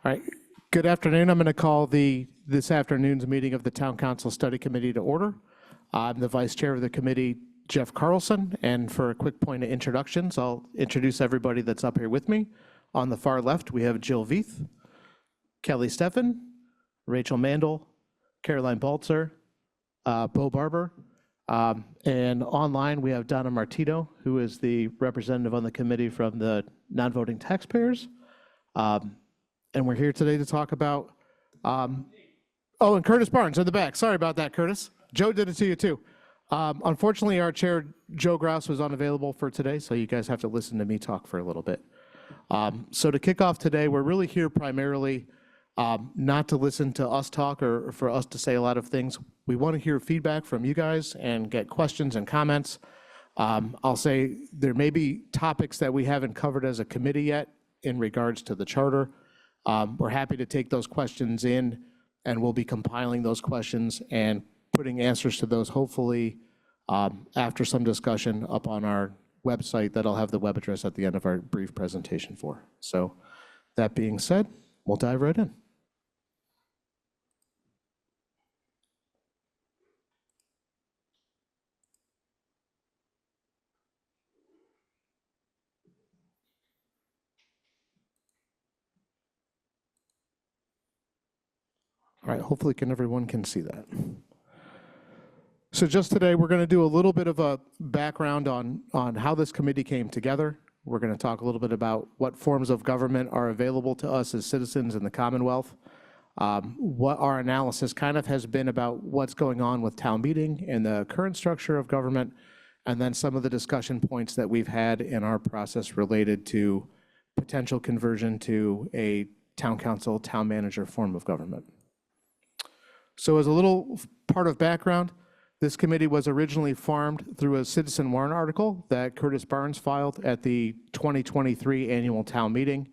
All right. Good afternoon. I'm going to call this afternoon's meeting of the Town Council Study Committee to order. I'm the Vice Chair of the committee, Jeff Carlson, and for a quick point of introductions, I'll introduce everybody that's up here with me. On the far left, we have Jill Veith, Kelly Steffen, Rachel Mandel, Caroline Baltzer, Bo Barber, and online we have Donna Martino, who is the representative on the committee from the non-voting taxpayers. And we're here today to talk about, oh, and Curtis Barnes in the back. Sorry about that, Curtis. Joe did it to you too. Unfortunately, our chair, Joe Grouse, was unavailable for today, so you guys have to listen to me talk for a little bit. So to kick off today, we're really here primarily not to listen to us talk or for us to say a lot of things. We want to hear feedback from you guys and get questions and comments. I'll say there may be topics that we haven't covered as a committee yet in regards to the charter. We're happy to take those questions in, and we'll be compiling those questions and putting answers to those hopefully after some discussion up on our website that I'll have the web address at the end of our brief presentation for. So that being said, we'll dive right in. All right, hopefully everyone can see that. So just today, we're going to do a little bit of a background on how this committee came together. We're going to talk a little bit about what forms of government are available to us as citizens in the Commonwealth, what our analysis kind of has been about what's going on with town meeting and the current structure of government, and then some of the discussion points that we've had in our process related to potential conversion to a town council, town manager form of government. So as a little part of background, this committee was originally formed through a citizen warrant article that Curtis Barnes filed at the 2023 annual town meeting.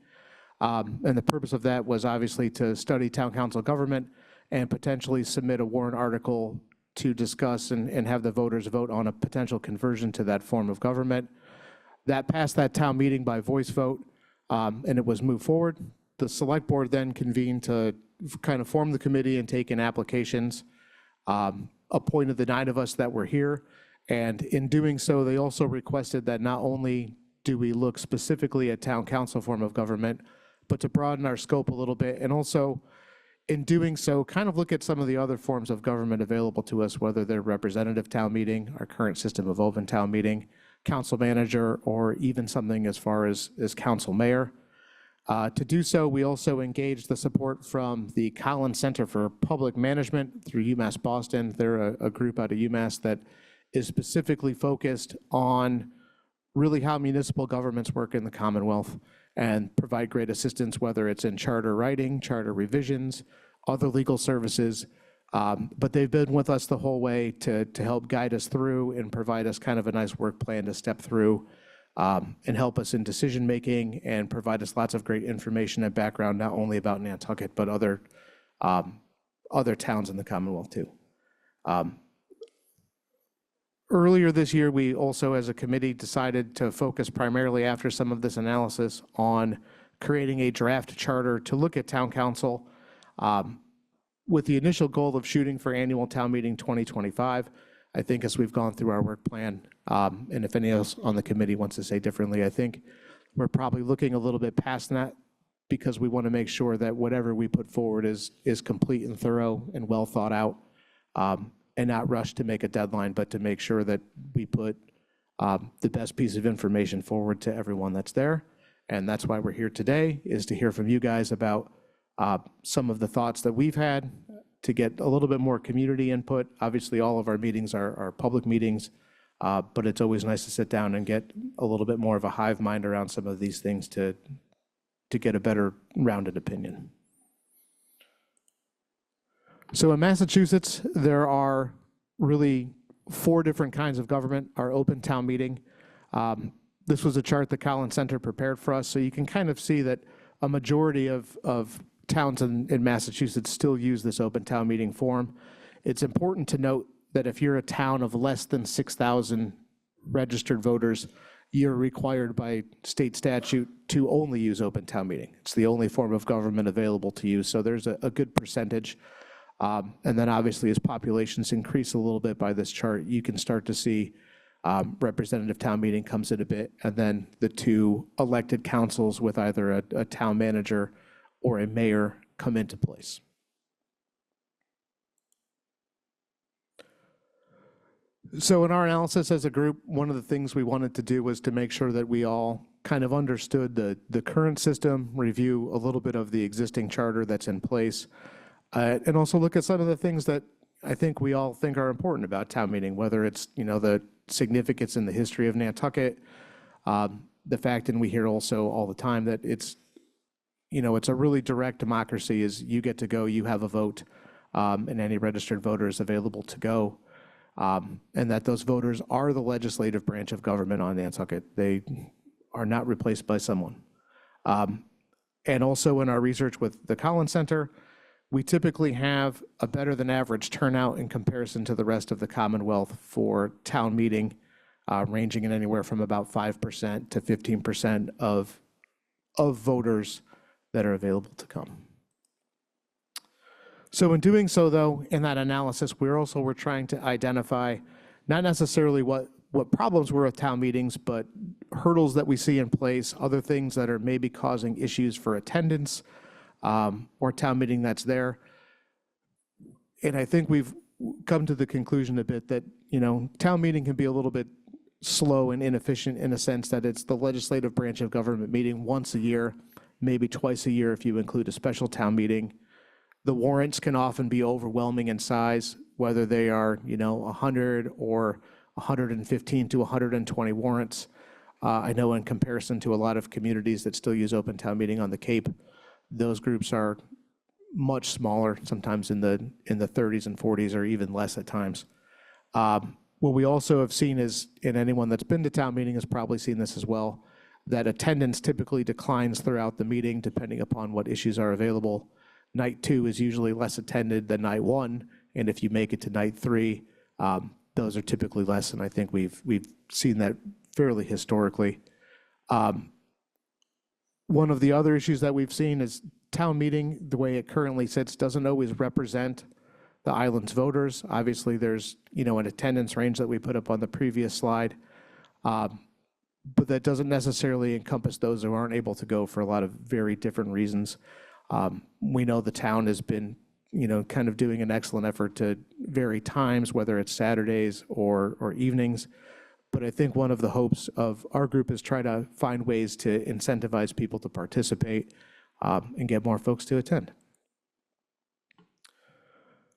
And the purpose of that was obviously to study town council government and potentially submit a warrant article to discuss and have the voters vote on a potential conversion to that form of government. That passed that town meeting by voice vote, and it was moved forward. The select board then convened to kind of form the committee and take in applications, appointed the 9 of us that were here. And in doing so, they also requested that not only do we look specifically at town council form of government, but to broaden our scope a little bit. And also in doing so, kind of look at some of the other forms of government available to us, whether they're representative town meeting, our current system of open town meeting, council manager, or even something as far as council mayor. To do so, we also engaged the support from the Collins Center for Public Management through UMass Boston. They're a group out of UMass that is specifically focused on really how municipal governments work in the Commonwealth and provide great assistance, whether it's in charter writing, charter revisions, other legal services. But they've been with us the whole way to help guide us through and provide us kind of a nice work plan to step through and help us in decision-making and provide us lots of great information and background, not only about Nantucket, but other towns in the Commonwealth too. Earlier this year, we also, as a committee, decided to focus primarily after some of this analysis on creating a draft charter to look at town council with the initial goal of shooting for annual town meeting 2025. I think as we've gone through our work plan, and if anyone else on the committee wants to say differently, I think we're probably looking a little bit past that because we want to make sure that whatever we put forward is complete and thorough and well thought out, and not rush to make a deadline, but to make sure that we put the best piece of information forward to everyone that's there. And that's why we're here today, is to hear from you guys about some of the thoughts that we've had, to get a little bit more community input. Obviously, all of our meetings are public meetings, but it's always nice to sit down and get a little bit more of a hive mind around some of these things to get a better rounded opinion. So in Massachusetts, there are really 4 different kinds of government. Our open town meeting. This was a chart the Collins Center prepared for us, so you can kind of see that a majority of towns in Massachusetts still use this open town meeting form. It's important to note that if you're a town of less than 6,000 registered voters, you're required by state statute to only use open town meeting. It's the only form of government available to you, so there's a good percentage. And then obviously as populations increase a little bit by this chart, you can start to see representative town meeting comes in a bit, and then the two elected councils with either a town manager or a mayor come into place. So in our analysis as a group, one of the things we wanted to do was to make sure that we all kind of understood the current system, review a little bit of the existing charter that's in place, and also look at some of the things that I think we all think are important about town meeting, whether it's, the significance in the history of Nantucket, the fact, and we hear also all the time, that it's a really direct democracy, is you get to go, you have a vote, and any registered voter is available to go. And that those voters are the legislative branch of government on Nantucket. They are not replaced by someone. And also in our research with the Collins Center, we typically have a better than average turnout in comparison to the rest of the Commonwealth for town meeting, ranging in anywhere from about 5% to 15% of voters that are available to come. So in doing so, though, in that analysis, we're trying to identify not necessarily what problems were with town meetings, but hurdles that we see in place, other things that are maybe causing issues for attendance, or town meeting that's there. And I think we've come to the conclusion a bit that, town meeting can be a little bit slow and inefficient in a sense that it's the legislative branch of government meeting once a year, maybe twice a year if you include a special town meeting. The warrants can often be overwhelming in size, whether they are, 100 or 115 to 120 warrants. I know in comparison to a lot of communities that still use open town meeting on the Cape, those groups are much smaller, sometimes in the 30s and 40s or even less at times. What we also have seen is, and anyone that's been to town meeting has probably seen this as well, that attendance typically declines throughout the meeting depending upon what issues are available. Night 2 is usually less attended than night 1, and if you make it to night 3, those are typically less, and I think we've seen that fairly historically. One of the other issues that we've seen is town meeting, the way it currently sits, doesn't always represent the island's voters. Obviously, there's an attendance range that we put up on the previous slide, but that doesn't necessarily encompass those who aren't able to go for a lot of very different reasons. We know the town has been, kind of doing an excellent effort to vary times, whether it's Saturdays or evenings. But I think one of the hopes of our group is try to find ways to incentivize people to participate and get more folks to attend.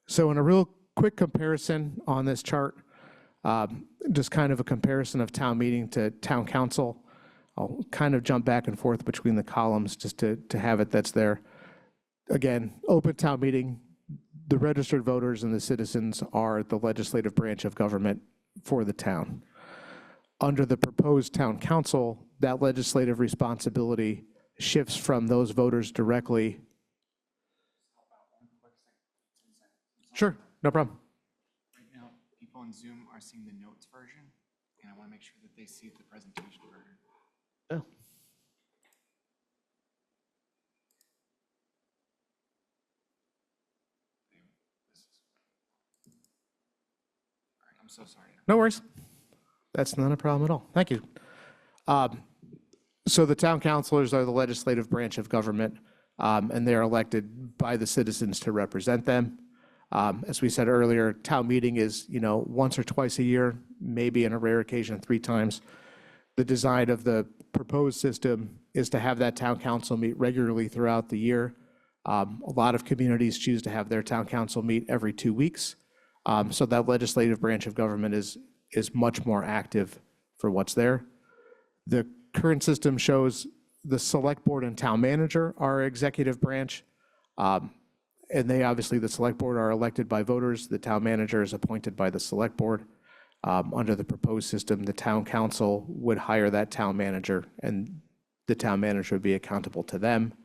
So in a real quick comparison on this chart, just kind of a comparison of town meeting to town council. I'll kind of jump back and forth between the columns just to have it that's there. Again, open town meeting, the registered voters and the citizens are the legislative branch of government for the town. Under the proposed town council, that legislative responsibility shifts from those voters directly. Sure, no problem. Right now, people on Zoom are seeing the notes version, and I want to make sure that they see the presentation version. Oh. All right, I'm so sorry. No worries. That's not a problem at all. Thank you. So the town councilors are the legislative branch of government, and they're elected by the citizens to represent them. As we said earlier, town meeting is, once or twice a year, maybe on a rare occasion 3 times. The design of the proposed system is to have that town council meet regularly throughout the year. A lot of communities choose to have their town council meet every 2 weeks. So that legislative branch of government is much more active for what's there. The current system shows the select board and town manager are executive branch. And they obviously, the select board are elected by voters. The town manager is appointed by the select board. Under the proposed system, the town council would hire that town manager, and the town manager would be accountable to them.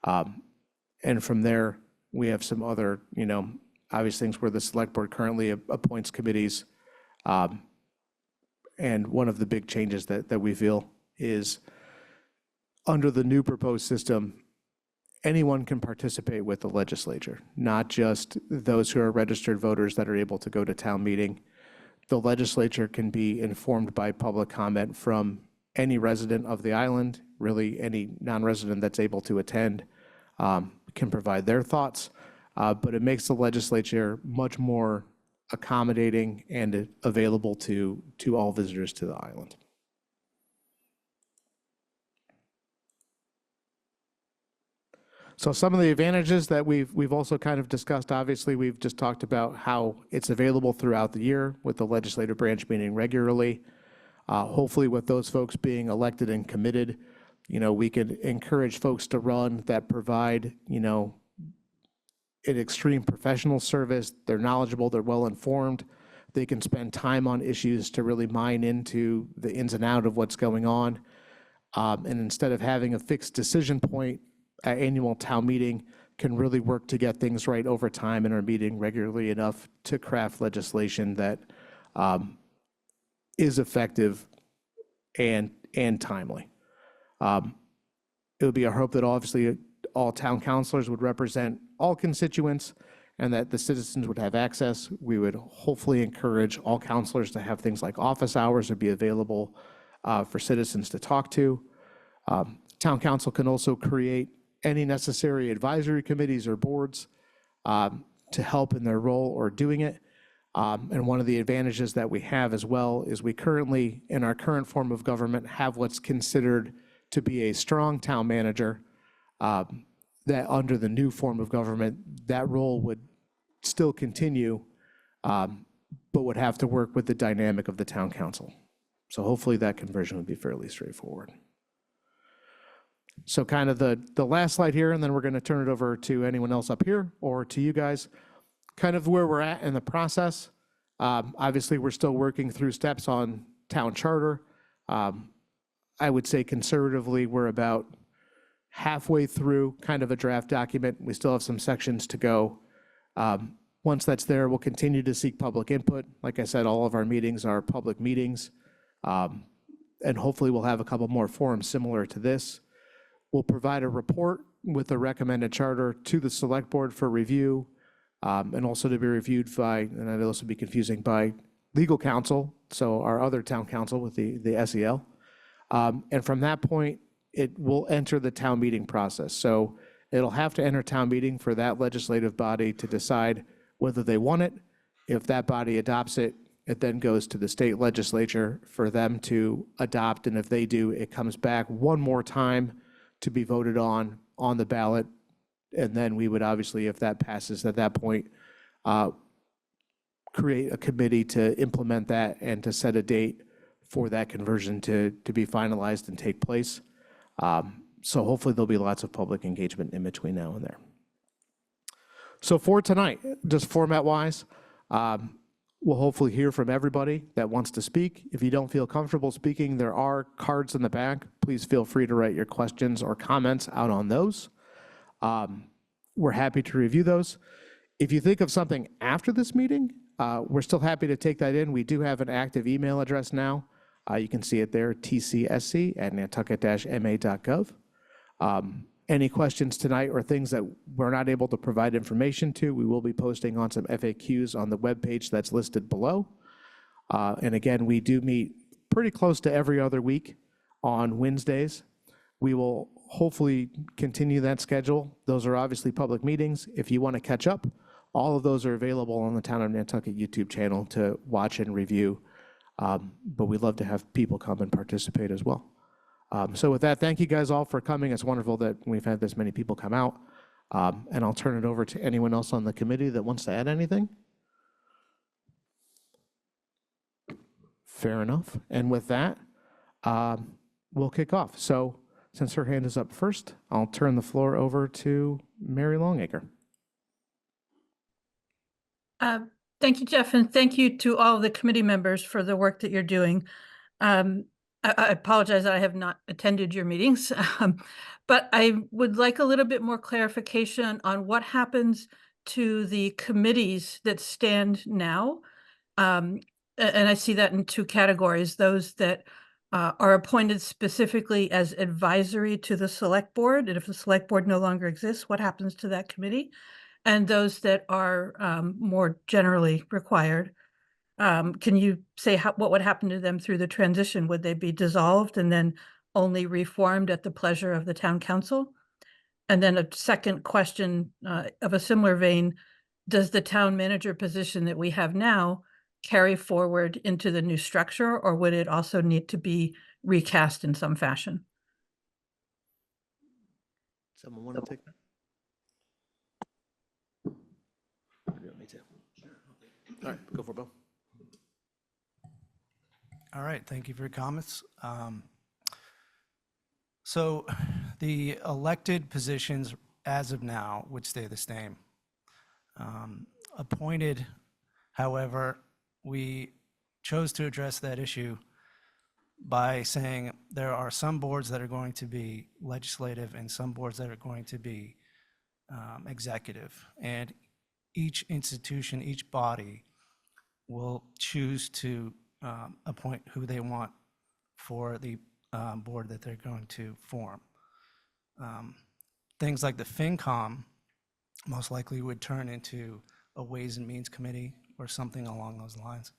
And from there, we have some other, obvious things where the select board currently appoints committees. And one of the big changes that we feel is under the new proposed system, anyone can participate with the legislature, not just those who are registered voters that are able to go to town meeting. The legislature can be informed by public comment from any resident of the island, really any non-resident that's able to attend can provide their thoughts, but it makes the legislature much more accommodating and available to all visitors to the island. So some of the advantages that we've also kind of discussed, obviously, we've just talked about how it's available throughout the year with the legislative branch meeting regularly. Hopefully with those folks being elected and committed, we can encourage folks to run that provide, an extreme professional service. They're knowledgeable, they're well-informed. They can spend time on issues to really mine into the ins and out of what's going on. And instead of having a fixed decision point at annual town meeting, can really work to get things right over time and are meeting regularly enough to craft legislation that is effective and timely. It would be our hope that obviously all town councilors would represent all constituents and that the citizens would have access. We would hopefully encourage all councilors to have things like office hours or be available for citizens to talk to. Town council can also create any necessary advisory committees or boards to help in their role or doing it. And one of the advantages that we have as well is we currently, in our current form of government, have what's considered to be a strong town manager, that under the new form of government, that role would still continue, but would have to work with the dynamic of the town council. So hopefully that conversion would be fairly straightforward. So kind of the last slide here, and then we're going to turn it over to anyone else up here or to you guys. Kind of where we're at in the process. Obviously, we're still working through steps on town charter. I would say conservatively, we're about halfway through kind of a draft document. We still have some sections to go. Once that's there, we'll continue to seek public input. Like I said, all of our meetings are public meetings. And hopefully we'll have a couple more forums similar to this. We'll provide a report with a recommended charter to the select board for review, and also to be reviewed by, and it'll also be confusing, by legal counsel, so our other town council with the SEL. And from that point, it will enter the town meeting process. So it'll have to enter town meeting for that legislative body to decide whether they want it. If that body adopts it, it then goes to the state legislature for them to adopt. And if they do, it comes back one more time to be voted on the ballot. And then we would obviously, if that passes at that point, create a committee to implement that and to set a date for that conversion to be finalized and take place. So hopefully there'll be lots of public engagement in between now and there. So for tonight, just format-wise, we'll hopefully hear from everybody that wants to speak. If you don't feel comfortable speaking, there are cards in the back. Please feel free to write your questions or comments out on those. We're happy to review those. If you think of something after this meeting, we're still happy to take that in. We do have an active email address now. You can see it there, tcsc@nantucket-ma.gov. Any questions tonight or things that we're not able to provide information to, we will be posting on some FAQs on the webpage that's listed below. And again, we do meet pretty close to every other week on Wednesdays. We will hopefully continue that schedule. Those are obviously public meetings. If you want to catch up, all of those are available on the Town of Nantucket YouTube channel to watch and review. But we'd love to have people come and participate as well. So with that, thank you guys all for coming. It's wonderful that we've had this many people come out. And I'll turn it over to anyone else on the committee that wants to add anything. Fair enough. And with that, we'll kick off. So since her hand is up first, I'll turn the floor over to Mary Longacre. Thank you, Jeff, and thank you to all the committee members for the work that you're doing. I apologize that I have not attended your meetings, but I would like a little bit more clarification on what happens to the committees that stand now. and I see that in two categories, those that are appointed specifically as advisory to the select board, and if the select board no longer exists, what happens to that committee? And those that are more generally required. Can you say what would happen to them through the transition? Would they be dissolved and then only reformed at the pleasure of the town council? And then a second question of a similar vein, does the town manager position that we have now carry forward into the new structure, or would it also need to be recast in some fashion? Someone want to take that? Me too. All right, go for it, Bill. All right, thank you for your comments. So the elected positions as of now would stay the same. Appointed, however, we chose to address that issue by saying there are some boards that are going to be legislative and some boards that are going to be executive. And each institution, each body will choose to appoint who they want for the board that they're going to form. Things like the FinCom most likely would turn into a Ways and Means Committee or something along those lines,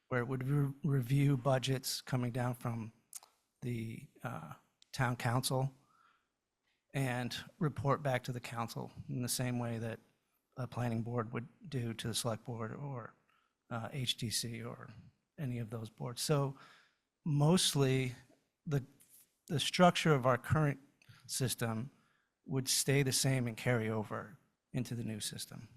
where it would review budgets coming down from the town council and report back to the council in the same way that a planning board would do to the select board or HDC or any of those boards. So mostly the structure of our current system would stay the same and carry over into the new system.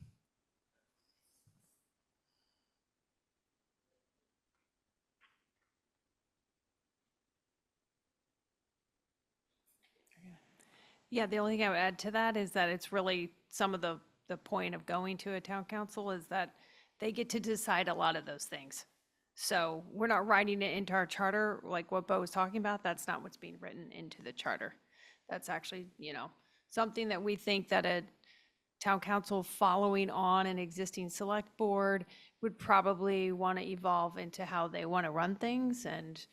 Yeah, the only thing I would add to that is that it's really some of the point of going to a town council is that they get to decide a lot of those things. So we're not writing it into our charter, like what Bo was talking about. That's not what's being written into the charter. That's actually, something that we think that a town council following on an existing select board would probably want to evolve into how they want to run things. And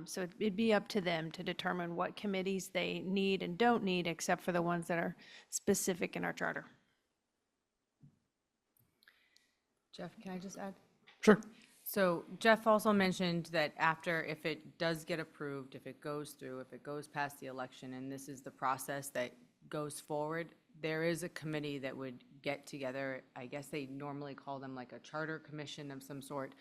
so it'd be up to them to determine what committees they need and don't need, except for the ones that are specific in our charter. Jeff, can I just add? Sure. So Jeff also mentioned that after, if it does get approved, if it goes through, if it goes past the election, and this is the process that goes forward, there is a committee that would get together. I guess they normally call them like a charter commission of some sort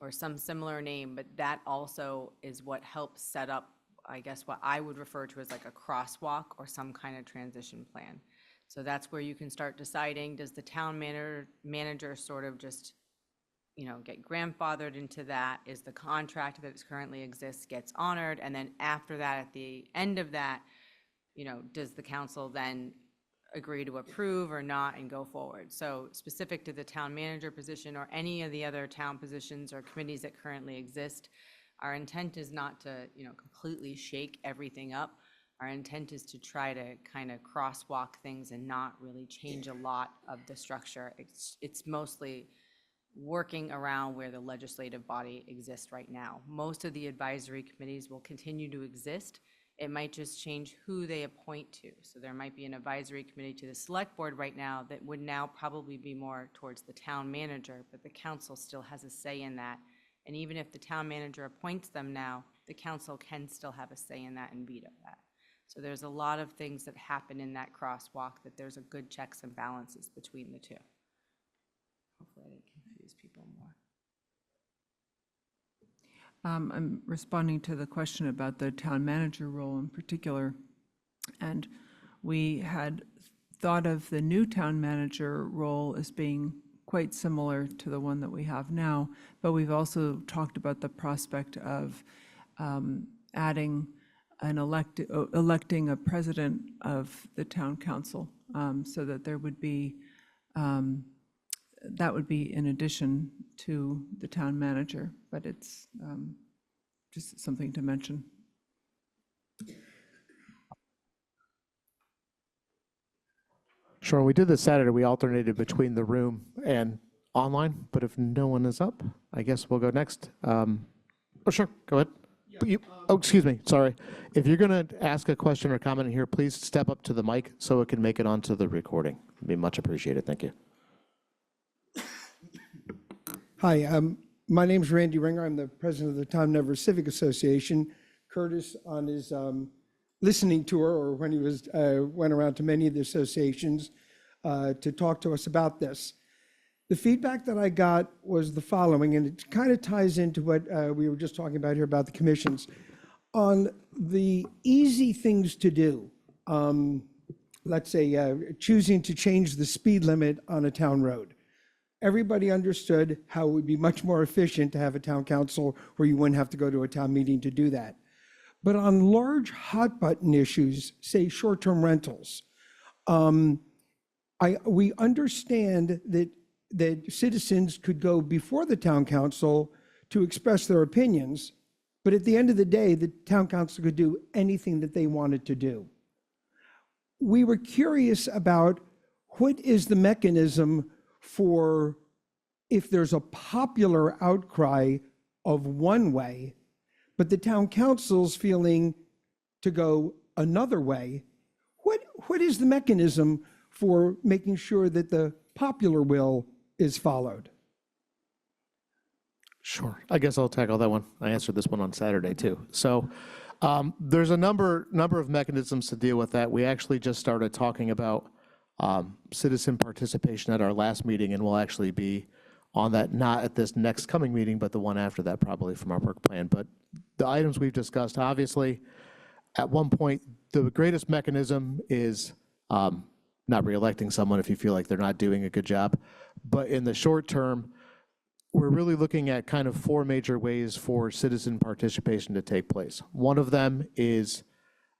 or some similar name, but that also is what helps set up, I guess, what I would refer to as like a crosswalk or some kind of transition plan. So that's where you can start deciding, does the town manager sort of just, get grandfathered into that? Is the contract that currently exists gets honored? And then after that, at the end of that, does the council then agree to approve or not and go forward? So specific to the town manager position or any of the other town positions or committees that currently exist, our intent is not to, completely shake everything up. Our intent is to try to kind of crosswalk things and not really change a lot of the structure. It's mostly working around where the legislative body exists right now. Most of the advisory committees will continue to exist. It might just change who they appoint to. So there might be an advisory committee to the select board right now that would now probably be more towards the town manager, but the council still has a say in that. And even if the town manager appoints them now, the council can still have a say in that and veto that. So there's a lot of things that happen in that crosswalk that there's a good checks and balances between the two. Hopefully I didn't confuse people more. I'm responding to the question about the town manager role in particular. And we had thought of the new town manager role as being quite similar to the one that we have now, but we've also talked about the prospect of adding an electing a president of the town council, so that there would be, that would be in addition to the town manager, but it's just something to mention. Sure. When we did this Saturday, we alternated between the room and online, but if no one is up, I guess we'll go next. Oh, sure, go ahead. But oh, excuse me, sorry. If you're going to ask a question or comment here, please step up to the mic so it can make it onto the recording. It'd be much appreciated. Thank you. Hi, my name's Randy Ringer. I'm the president of the Tom Never Civic Association. Curtis, on his listening tour, or when he went around to many of the associations to talk to us about this. The feedback that I got was the following, and it kind of ties into what we were just talking about here about the commissions. On the easy things to do, let's say choosing to change the speed limit on a town road. Everybody understood how it would be much more efficient to have a town council where you wouldn't have to go to a town meeting to do that. But on large hot button issues, say short-term rentals, we understand that citizens could go before the town council to express their opinions, but at the end of the day, the town council could do anything that they wanted to do. We were curious about what is the mechanism for if there's a popular outcry of one way, but the town council's feeling to go another way. What is the mechanism for making sure that the popular will is followed? Sure. I guess I'll tackle that one. I answered this one on Saturday too. So there's a number of mechanisms to deal with that. We actually just started talking about citizen participation at our last meeting, and we'll actually be on that, not at this next coming meeting, but the one after that, probably from our work plan. But the items we've discussed, obviously, at one point, the greatest mechanism is not reelecting someone if you feel like they're not doing a good job. But in the short term, we're really looking at kind of four major ways for citizen participation to take place. One of them is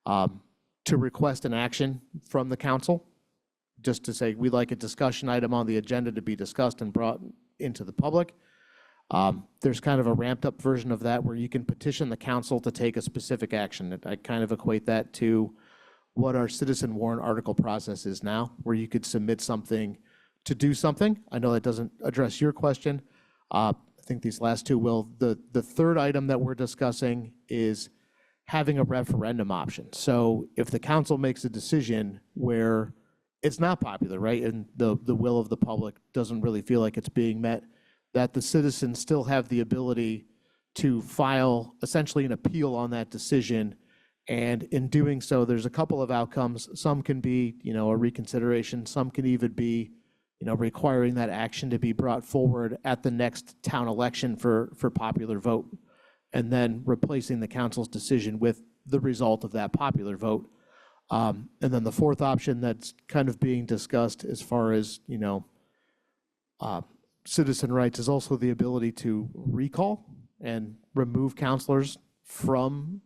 to request an action from the council, just to say we'd like a discussion item on the agenda to be discussed and brought into the public. There's kind of a ramped up version of that where you can petition the council to take a specific action. I kind of equate that to what our citizen warrant article process is now, where you could submit something to do something. I know that doesn't address your question. I think these last two will. The third item that we're discussing is having a referendum option. So if the council makes a decision where it's not popular, right, and the will of the public doesn't really feel like it's being met, that the citizens still have the ability to file essentially an appeal on that decision. And in doing so, there's a couple of outcomes. Some can be, a reconsideration. Some can even be, requiring that action to be brought forward at the next town election for popular vote, and then replacing the council's decision with the result of that popular vote. And then the fourth option that's kind of being discussed as far as, citizen rights is also the ability to recall and remove counselors from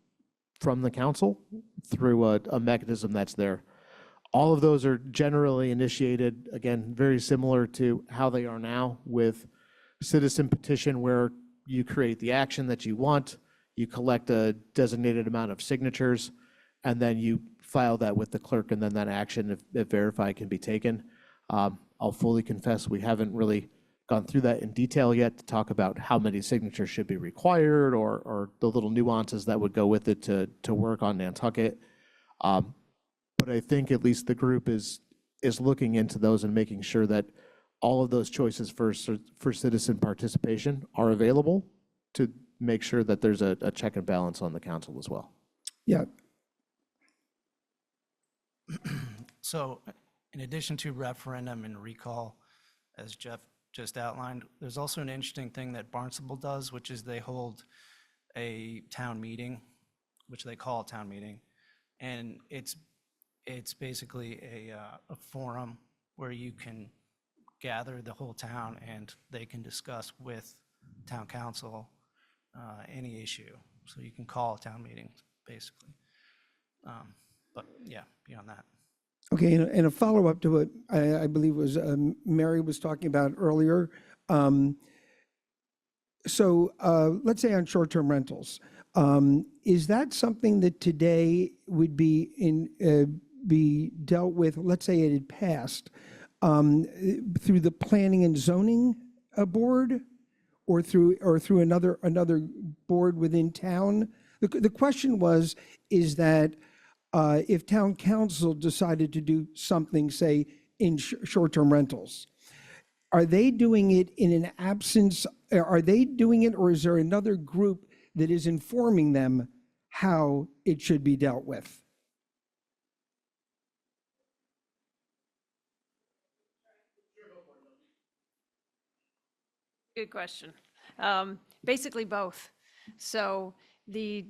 the council through a mechanism that's there. All of those are generally initiated, again, very similar to how they are now with citizen petition, where you create the action that you want, you collect a designated amount of signatures, and then you file that with the clerk, and then that action, if verified, can be taken. I'll fully confess we haven't really gone through that in detail yet to talk about how many signatures should be required or the little nuances that would go with it to work on Nantucket. But I think at least the group is looking into those and making sure that all of those choices for citizen participation are available to make sure that there's a check and balance on the council as well. Yeah. So in addition to referendum and recall, as Jeff just outlined, there's also an interesting thing that Barnstable does, which is they hold a town meeting, which they call a town meeting. And it's basically a forum where you can gather the whole town and they can discuss with town council any issue. So you can call a town meeting, basically. But yeah, beyond that. Okay, and a follow-up to what I believe was Mary was talking about earlier. So let's say on short-term rentals, is that something that today would be dealt with, let's say it had passed, through the planning and zoning board or through another board within town? The question is that if town council decided to do something, say, in short-term rentals, are they doing it in an absence? Are they doing it, or is there another group that is informing them how it should be dealt with? Good question. Basically both. So the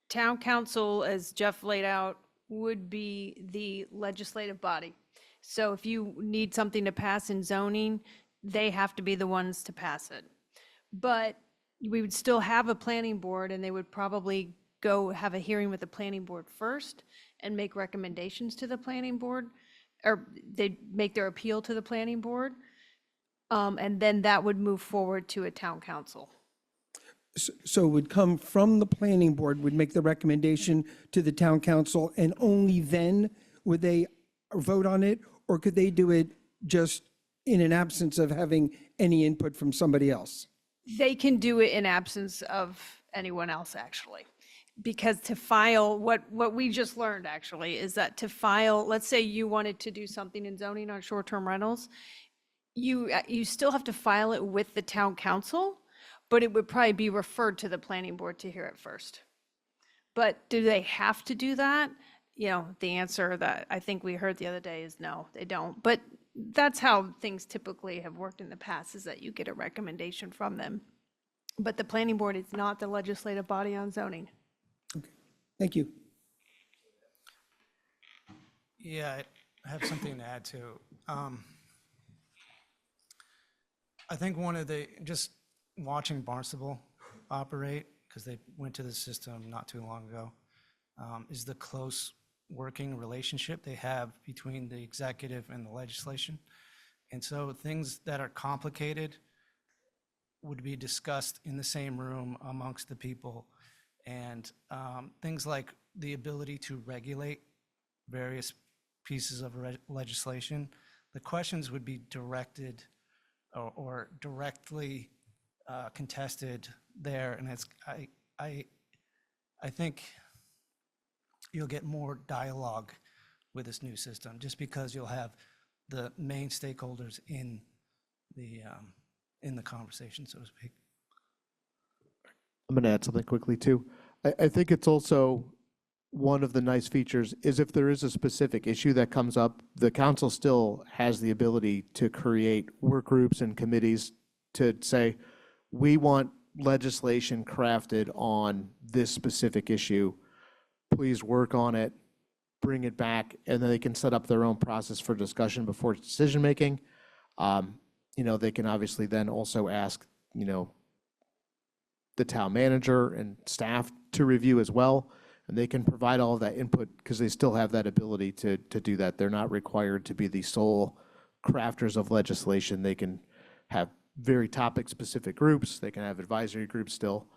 town council, as Jeff laid out, would be the legislative body. So if you need something to pass in zoning, they have to be the ones to pass it. But we would still have a planning board, and they would probably go have a hearing with the planning board first and make recommendations to the planning board, or they'd make their appeal to the planning board. And then that would move forward to a town council. So it would come from the planning board, would make the recommendation to the town council, and only then would they vote on it? Or could they do it just in an absence of having any input from somebody else? They can do it in absence of anyone else, actually. Because to file, what we just learned actually is that to file, let's say you wanted to do something in zoning on short-term rentals, you still have to file it with the town council, but it would probably be referred to the planning board to hear it first. But do they have to do that? You know, the answer that I think we heard the other day is no, they don't. But that's how things typically have worked in the past, is that you get a recommendation from them. But the planning board is not the legislative body on zoning. Okay, thank you. Yeah, I have something to add too. I think one of just watching Barnstable operate, because they went to the system not too long ago, is the close working relationship they have between the executive and the legislation. And so things that are complicated would be discussed in the same room amongst the people. And things like the ability to regulate various pieces of legislation, the questions would be directed or directly contested there. And I think you'll get more dialogue with this new system, just because you'll have the main stakeholders in the conversation, so to speak. I'm going to add something quickly too. I think it's also one of the nice features is if there is a specific issue that comes up, the council still has the ability to create work groups and committees to say, we want legislation crafted on this specific issue. Please work on it, bring it back, and then they can set up their own process for discussion before decision making. They can obviously then also ask, the town manager and staff to review as well. And they can provide all of that input because they still have that ability to do that. They're not required to be the sole crafters of legislation. They can have very topic-specific groups. They can have advisory groups still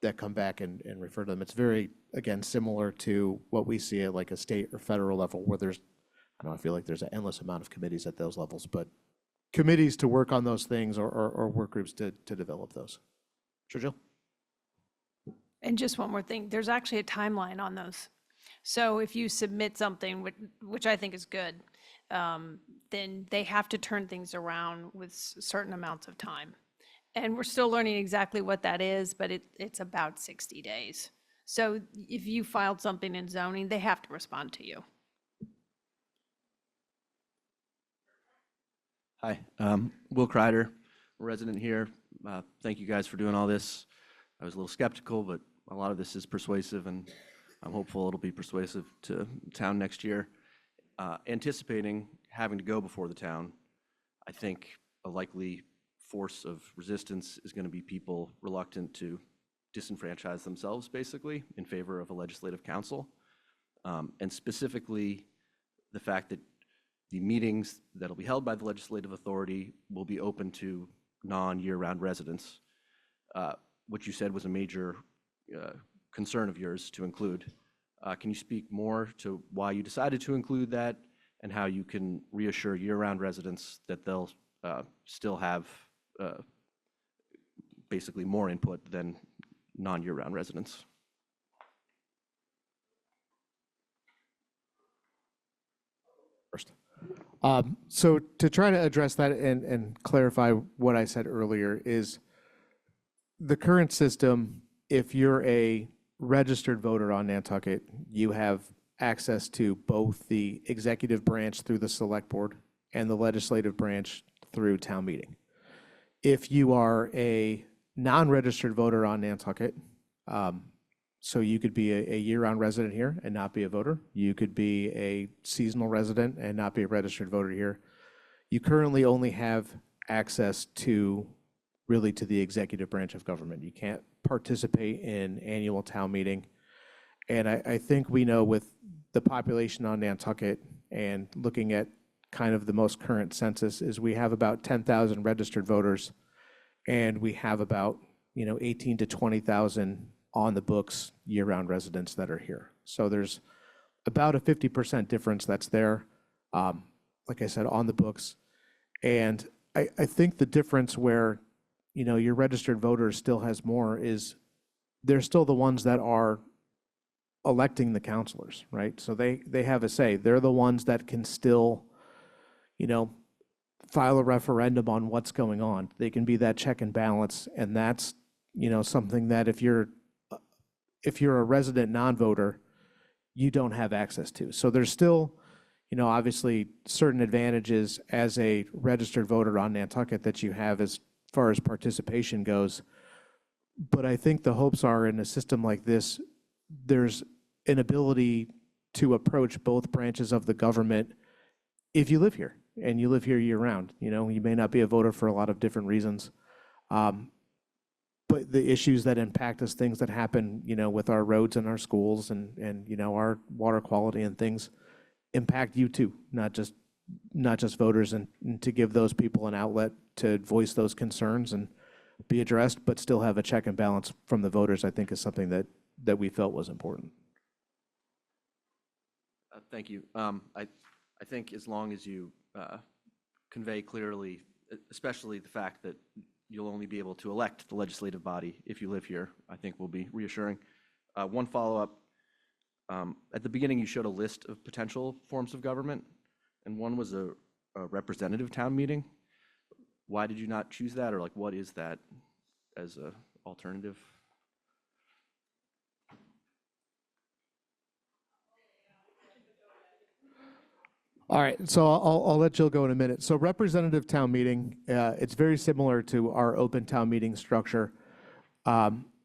that come back and refer to them. It's very, again, similar to what we see at like a state or federal level where I feel like there's an endless amount of committees at those levels, but committees to work on those things or work groups to develop those. Sure, Jill? And just one more thing, there's actually a timeline on those. So if you submit something, which I think is good, then they have to turn things around with certain amounts of time. And we're still learning exactly what that is, but it's about 60 days. So if you filed something in zoning, they have to respond to you. Hi, Will Kreider, resident here. Thank you guys for doing all this. I was a little skeptical, but a lot of this is persuasive, and I'm hopeful it'll be persuasive to town next year. Anticipating having to go before the town, I think a likely force of resistance is going to be people reluctant to disenfranchise themselves, basically, in favor of a legislative council. And specifically, the fact that the meetings that'll be held by the legislative authority will be open to non-year-round residents, which you said was a major concern of yours to include. Can you speak more to why you decided to include that and how you can reassure year-round residents that they'll still have basically more input than non-year-round residents. First. So to try to address that and clarify what I said earlier is the current system, if you're a registered voter on Nantucket, you have access to both the executive branch through the select board and the legislative branch through town meeting. If you are a non-registered voter on Nantucket, so you could be a year-round resident here and not be a voter. You could be a seasonal resident and not be a registered voter here. You currently only have access to really to the executive branch of government. You can't participate in annual town meeting. And I think we know with the population on Nantucket and looking at kind of the most current census is we have about 10,000 registered voters and we have about 18 to 20,000 on the books year-round residents that are here. So there's about a 50% difference that's there, like I said, on the books. And I think the difference where your registered voter still has more is they're still the ones that are electing the counselors, right? So they have a say. They're the ones that can still, file a referendum on what's going on. They can be that check and balance, and that's, something that if you're a resident non-voter, you don't have access to. So there's still, obviously certain advantages as a registered voter on Nantucket that you have as far as participation goes. But I think the hopes are in a system like this, there's an ability to approach both branches of the government if you live here and you live here year round. You may not be a voter for a lot of different reasons. But the issues that impact us, things that happen, with our roads and our schools and our water quality and things impact you too, not just voters, and to give those people an outlet to voice those concerns and be addressed, but still have a check and balance from the voters, I think is something that we felt was important. Thank you. I think as long as you convey clearly, especially the fact that you'll only be able to elect the legislative body if you live here, I think will be reassuring. One follow-up, at the beginning you showed a list of potential forms of government, and one was a representative town meeting. Why did you not choose that, or what is that as an alternative? All right, so I'll let Jill go in a minute. So representative town meeting, it's very similar to our open town meeting structure,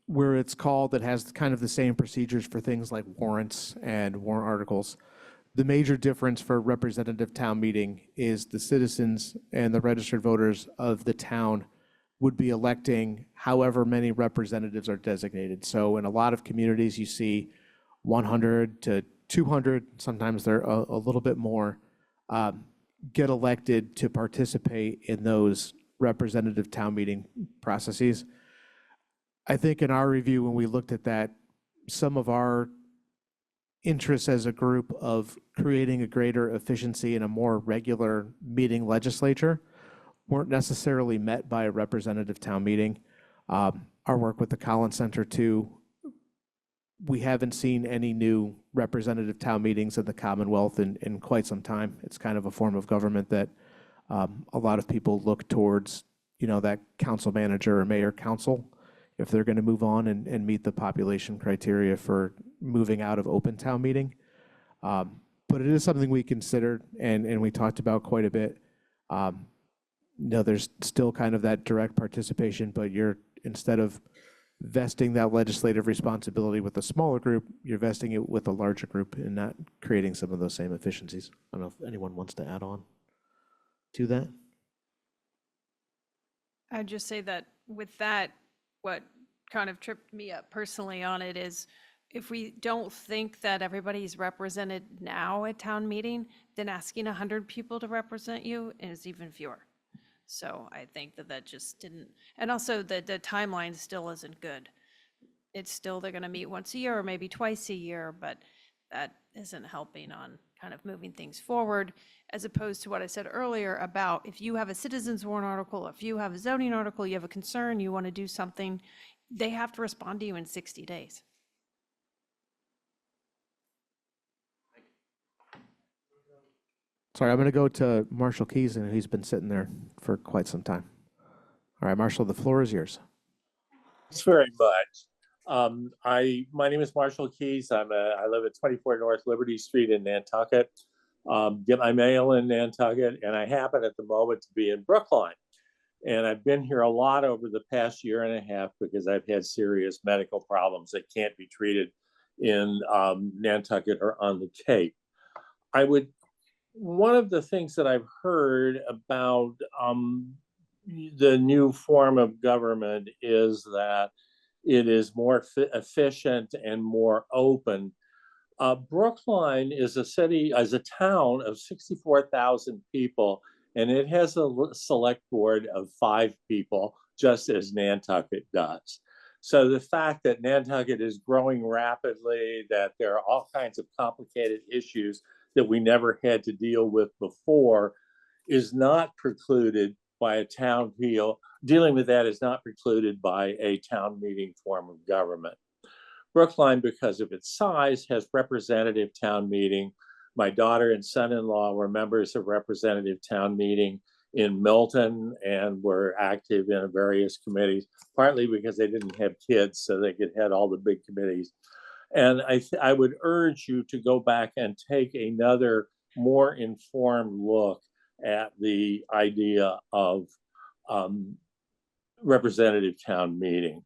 where it's called, it has kind of the same procedures for things like warrants and warrant articles. The major difference for representative town meeting is the citizens and the registered voters of the town would be electing however many representatives are designated. So in a lot of communities, you see 100 to 200, sometimes they're a little bit more, get elected to participate in those representative town meeting processes. I think in our review, when we looked at that, some of our interests as a group of creating a greater efficiency and a more regular meeting legislature weren't necessarily met by a representative town meeting. Our work with the Collins Center too, we haven't seen any new representative town meetings in the Commonwealth in quite some time. It's kind of a form of government that a lot of people look towards, that council manager or mayor council, if they're going to move on and meet the population criteria for moving out of open town meeting. But it is something we considered and we talked about quite a bit. There's still kind of that direct participation, but instead of vesting that legislative responsibility with a smaller group, you're vesting it with a larger group and not creating some of those same efficiencies. I don't know if anyone wants to add on to that. I'd just say that with that, what kind of tripped me up personally on it is if we don't think that everybody's represented now at town meeting, then asking 100 people to represent you is even fewer. So I think that just didn't, and also the timeline still isn't good. It's still, they're going to meet once a year or maybe twice a year, but that isn't helping on kind of moving things forward. as opposed to what I said earlier about if you have a citizens warrant article, if you have a zoning article, you have a concern, you want to do something, they have to respond to you in 60 days. Sorry, I'm going to go to Marshall Keys, and he's been sitting there for quite some time. All right, Marshall, the floor is yours. Thanks very much. My name is Marshall Keys. I live at 24 North Liberty Street in Nantucket. Get my mail in Nantucket, and I happen at the moment to be in Brookline. And I've been here a lot over the past year and a half because I've had serious medical problems that can't be treated in Nantucket or on the Cape. One of the things that I've heard about the new form of government is that it is more efficient and more open. Brookline is a town of 64,000 people, and it has a select board of 5 people, just as Nantucket does. So the fact that Nantucket is growing rapidly, that there are all kinds of complicated issues that we never had to deal with before, is not precluded by a town deal. Dealing with that is not precluded by a town meeting form of government. Brookline, because of its size, has representative town meeting. My daughter and son-in-law were members of representative town meeting in Milton and were active in various committees, partly because they didn't have kids, so they could head all the big committees. And I would urge you to go back and take another more informed look at the idea of representative town meeting.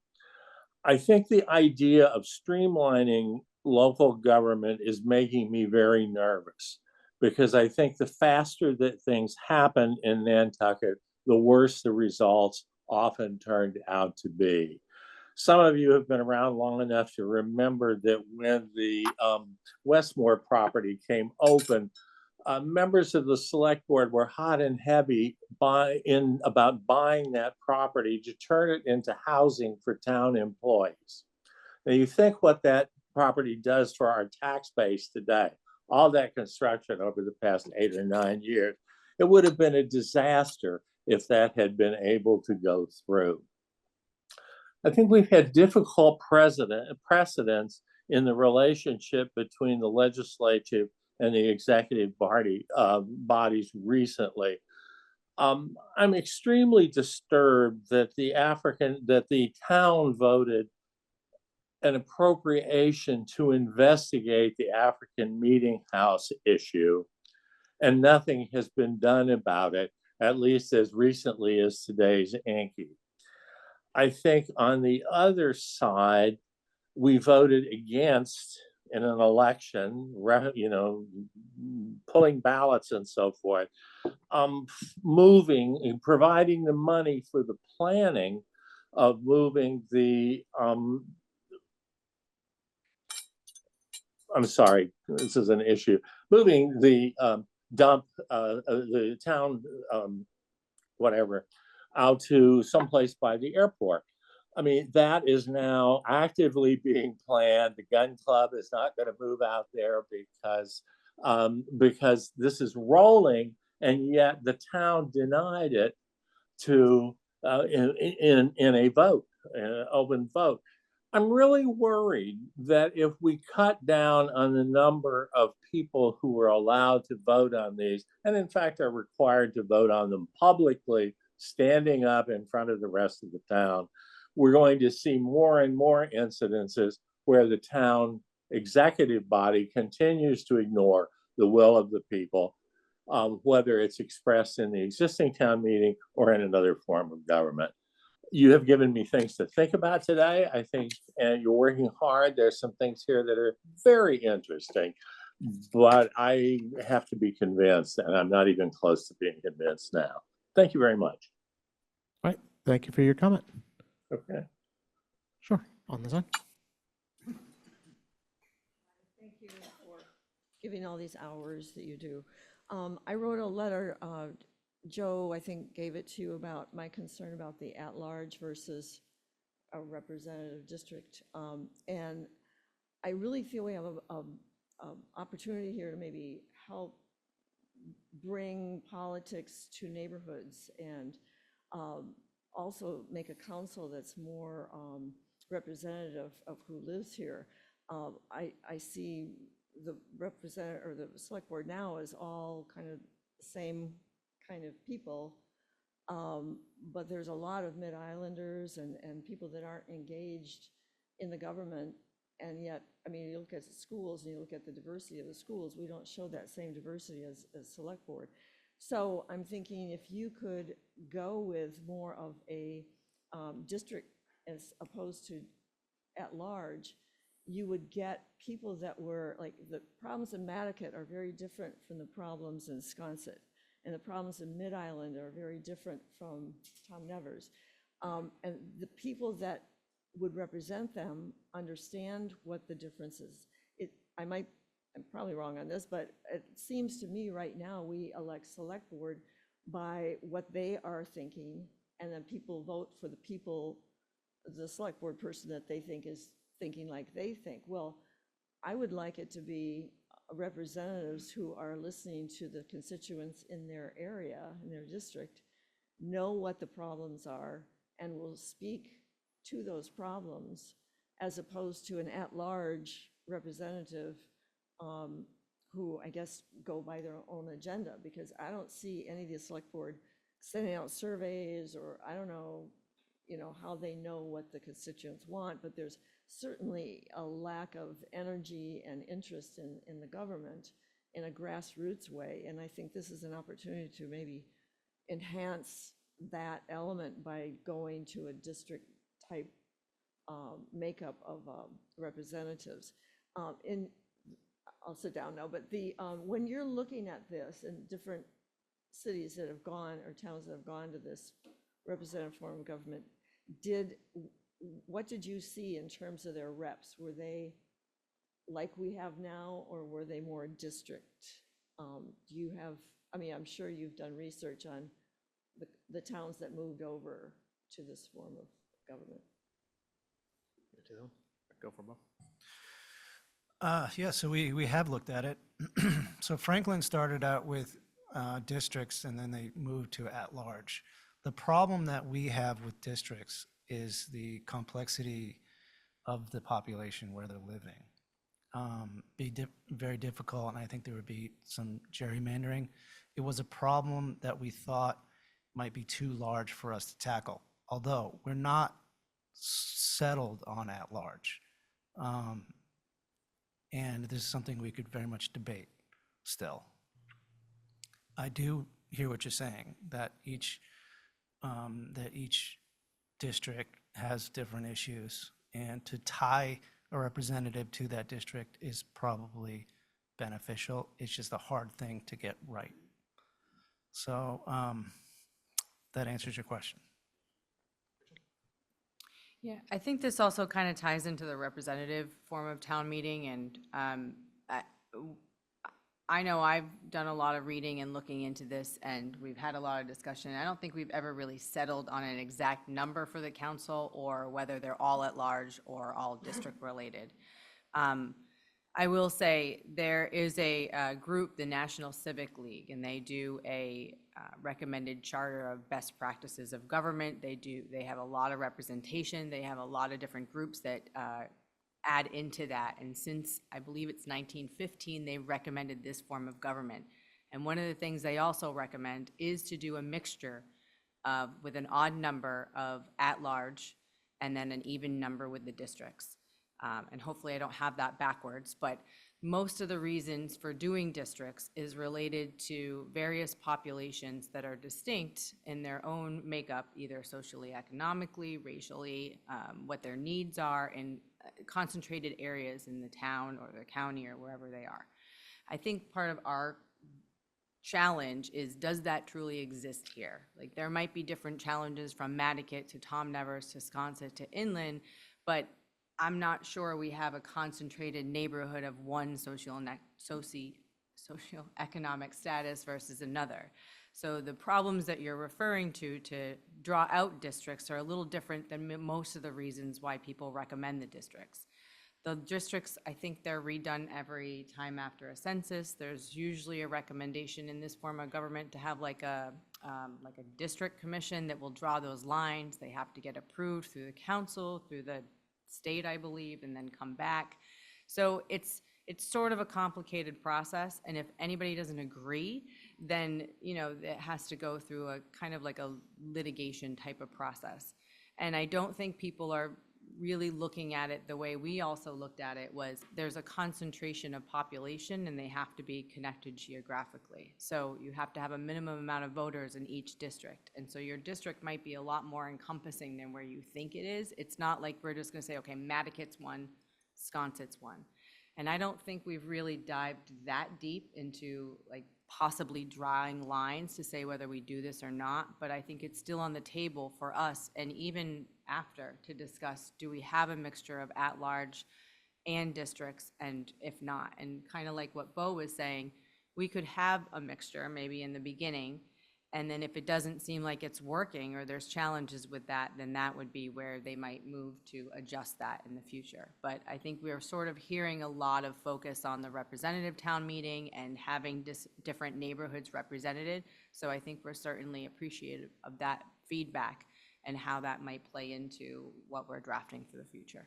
I think the idea of streamlining local government is making me very nervous, because I think the faster that things happen in Nantucket, the worse the results often turned out to be. Some of you have been around long enough to remember that when the Westmore property came open, members of the select board were hot and heavy about buying that property to turn it into housing for town employees. Now you think what that property does for our tax base today, all that construction over the past 8 or 9 years, it would have been a disaster if that had been able to go through. I think we've had difficult precedents in the relationship between the legislative and the executive bodies recently. I'm extremely disturbed that the town voted an appropriation to investigate the African Meeting House issue, and nothing has been done about it, at least as recently as today's Anki. I think on the other side, we voted against in an election, pulling ballots and so forth, providing the money for the planning of moving the, I'm sorry, this is an issue, moving the the town, whatever, out to someplace by the airport. I mean, that is now actively being planned. The gun club is not going to move out there because this is rolling, and yet the town denied it to in a vote, an open vote. I'm really worried that if we cut down on the number of people who are allowed to vote on these, and in fact are required to vote on them publicly, standing up in front of the rest of the town, we're going to see more and more incidences where the town executive body continues to ignore the will of the people, whether it's expressed in the existing town meeting or in another form of government. You have given me things to think about today. I think you're working hard. There's some things here that are very interesting, but I have to be convinced, and I'm not even close to being convinced now. Thank you very much. All right, thank you for your comment. Okay. Sure, on the side. Thank you for giving all these hours that you do. I wrote a letter, Joe, I think, gave it to you about my concern about the at-large versus a representative district. And I really feel we have an opportunity here to maybe help bring politics to neighborhoods and also make a council that's more representative of who lives here. I see the representative or the select board now is all kind of the same kind of people. But there's a lot of Mid-Islanders and people that aren't engaged in the government. And yet, I mean, you look at the schools and you look at the diversity of the schools, we don't show that same diversity as select board. So I'm thinking if you could go with more of a district as opposed to at large, you would get people that were, like, the problems in Nantucket are very different from the problems in Sconset. And the problems in Mid-Island are very different from Tom Nevers. And the people that would represent them understand what the difference is. I'm probably wrong on this, but it seems to me right now we elect select board by what they are thinking, and then people vote for the people, the select board person that they think is thinking like they think. Well, I would like it to be representatives who are listening to the constituents in their area, in their district, know what the problems are, and will speak to those problems, as opposed to an at-large representative who, I guess, go by their own agenda, because I don't see any of the select board sending out surveys, or I don't know, how they know what the constituents want, but there's certainly a lack of energy and interest in the government in a grassroots way. And I think this is an opportunity to maybe enhance that element by going to a district type makeup of representatives. I'll sit down now, but when you're looking at this in different cities that have gone, or towns that have gone to this representative form of government, what did you see in terms of their reps? Were they like we have now, or were they more district? Do you have, I mean, I'm sure you've done research on the towns that moved over to this form of government. Go for both. Yeah, so we have looked at it. So Franklin started out with districts, and then they moved to at-large. The problem that we have with districts is the complexity of the population where they're living. Very difficult, and I think there would be some gerrymandering. It was a problem that we thought might be too large for us to tackle, although we're not settled on at-large. And this is something we could very much debate still. I do hear what you're saying, that each district has different issues, and to tie a representative to that district is probably beneficial. It's just a hard thing to get right. So that answers your question. Yeah, I think this also kind of ties into the representative form of town meeting, and I know I've done a lot of reading and looking into this, and we've had a lot of discussion. I don't think we've ever really settled on an exact number for the council, or whether they're all at large or all district related. I will say there is a group, the National Civic League, and they do a recommended charter of best practices of government. They have a lot of representation. They have a lot of different groups that add into that. And since I believe it's 1915, they recommended this form of government. And one of the things they also recommend is to do a mixture with an odd number of at-large and then an even number with the districts. And hopefully I don't have that backwards, but most of the reasons for doing districts is related to various populations that are distinct in their own makeup, either socially, economically, racially, what their needs are in concentrated areas in the town or the county or wherever they are. I think part of our challenge is, does that truly exist here? Like, there might be different challenges from Nantucket to Tom Nevers to Sconset to Inland, but I'm not sure we have a concentrated neighborhood of one socioeconomic status versus another. So the problems that you're referring to draw out districts are a little different than most of the reasons why people recommend the districts. The districts, I think they're redone every time after a census. There's usually a recommendation in this form of government to have like a district commission that will draw those lines. They have to get approved through the council, through the state, I believe, and then come back. So it's sort of a complicated process, and if anybody doesn't agree, then, you know, it has to go through a kind of like a litigation type of process. And I don't think people are really looking at it the way we also looked at it, was there's a concentration of population and they have to be connected geographically. So you have to have a minimum amount of voters in each district. And so your district might be a lot more encompassing than where you think it is. It's not like we're just gonna say, okay, Matticut's one, Sconset's one. And I don't think we've really dived that deep into like possibly drawing lines to say whether we do this or not, but I think it's still on the table for us, and even after, to discuss, do we have a mixture of at-large and districts, and if not, and kind of like what Bo was saying, we could have a mixture maybe in the beginning, and then if it doesn't seem like it's working or there's challenges with that, then that would be where they might move to adjust that in the future. But I think we're sort of hearing a lot of focus on the representative town meeting and having different neighborhoods represented. So I think we're certainly appreciative of that feedback and how that might play into what we're drafting for the future.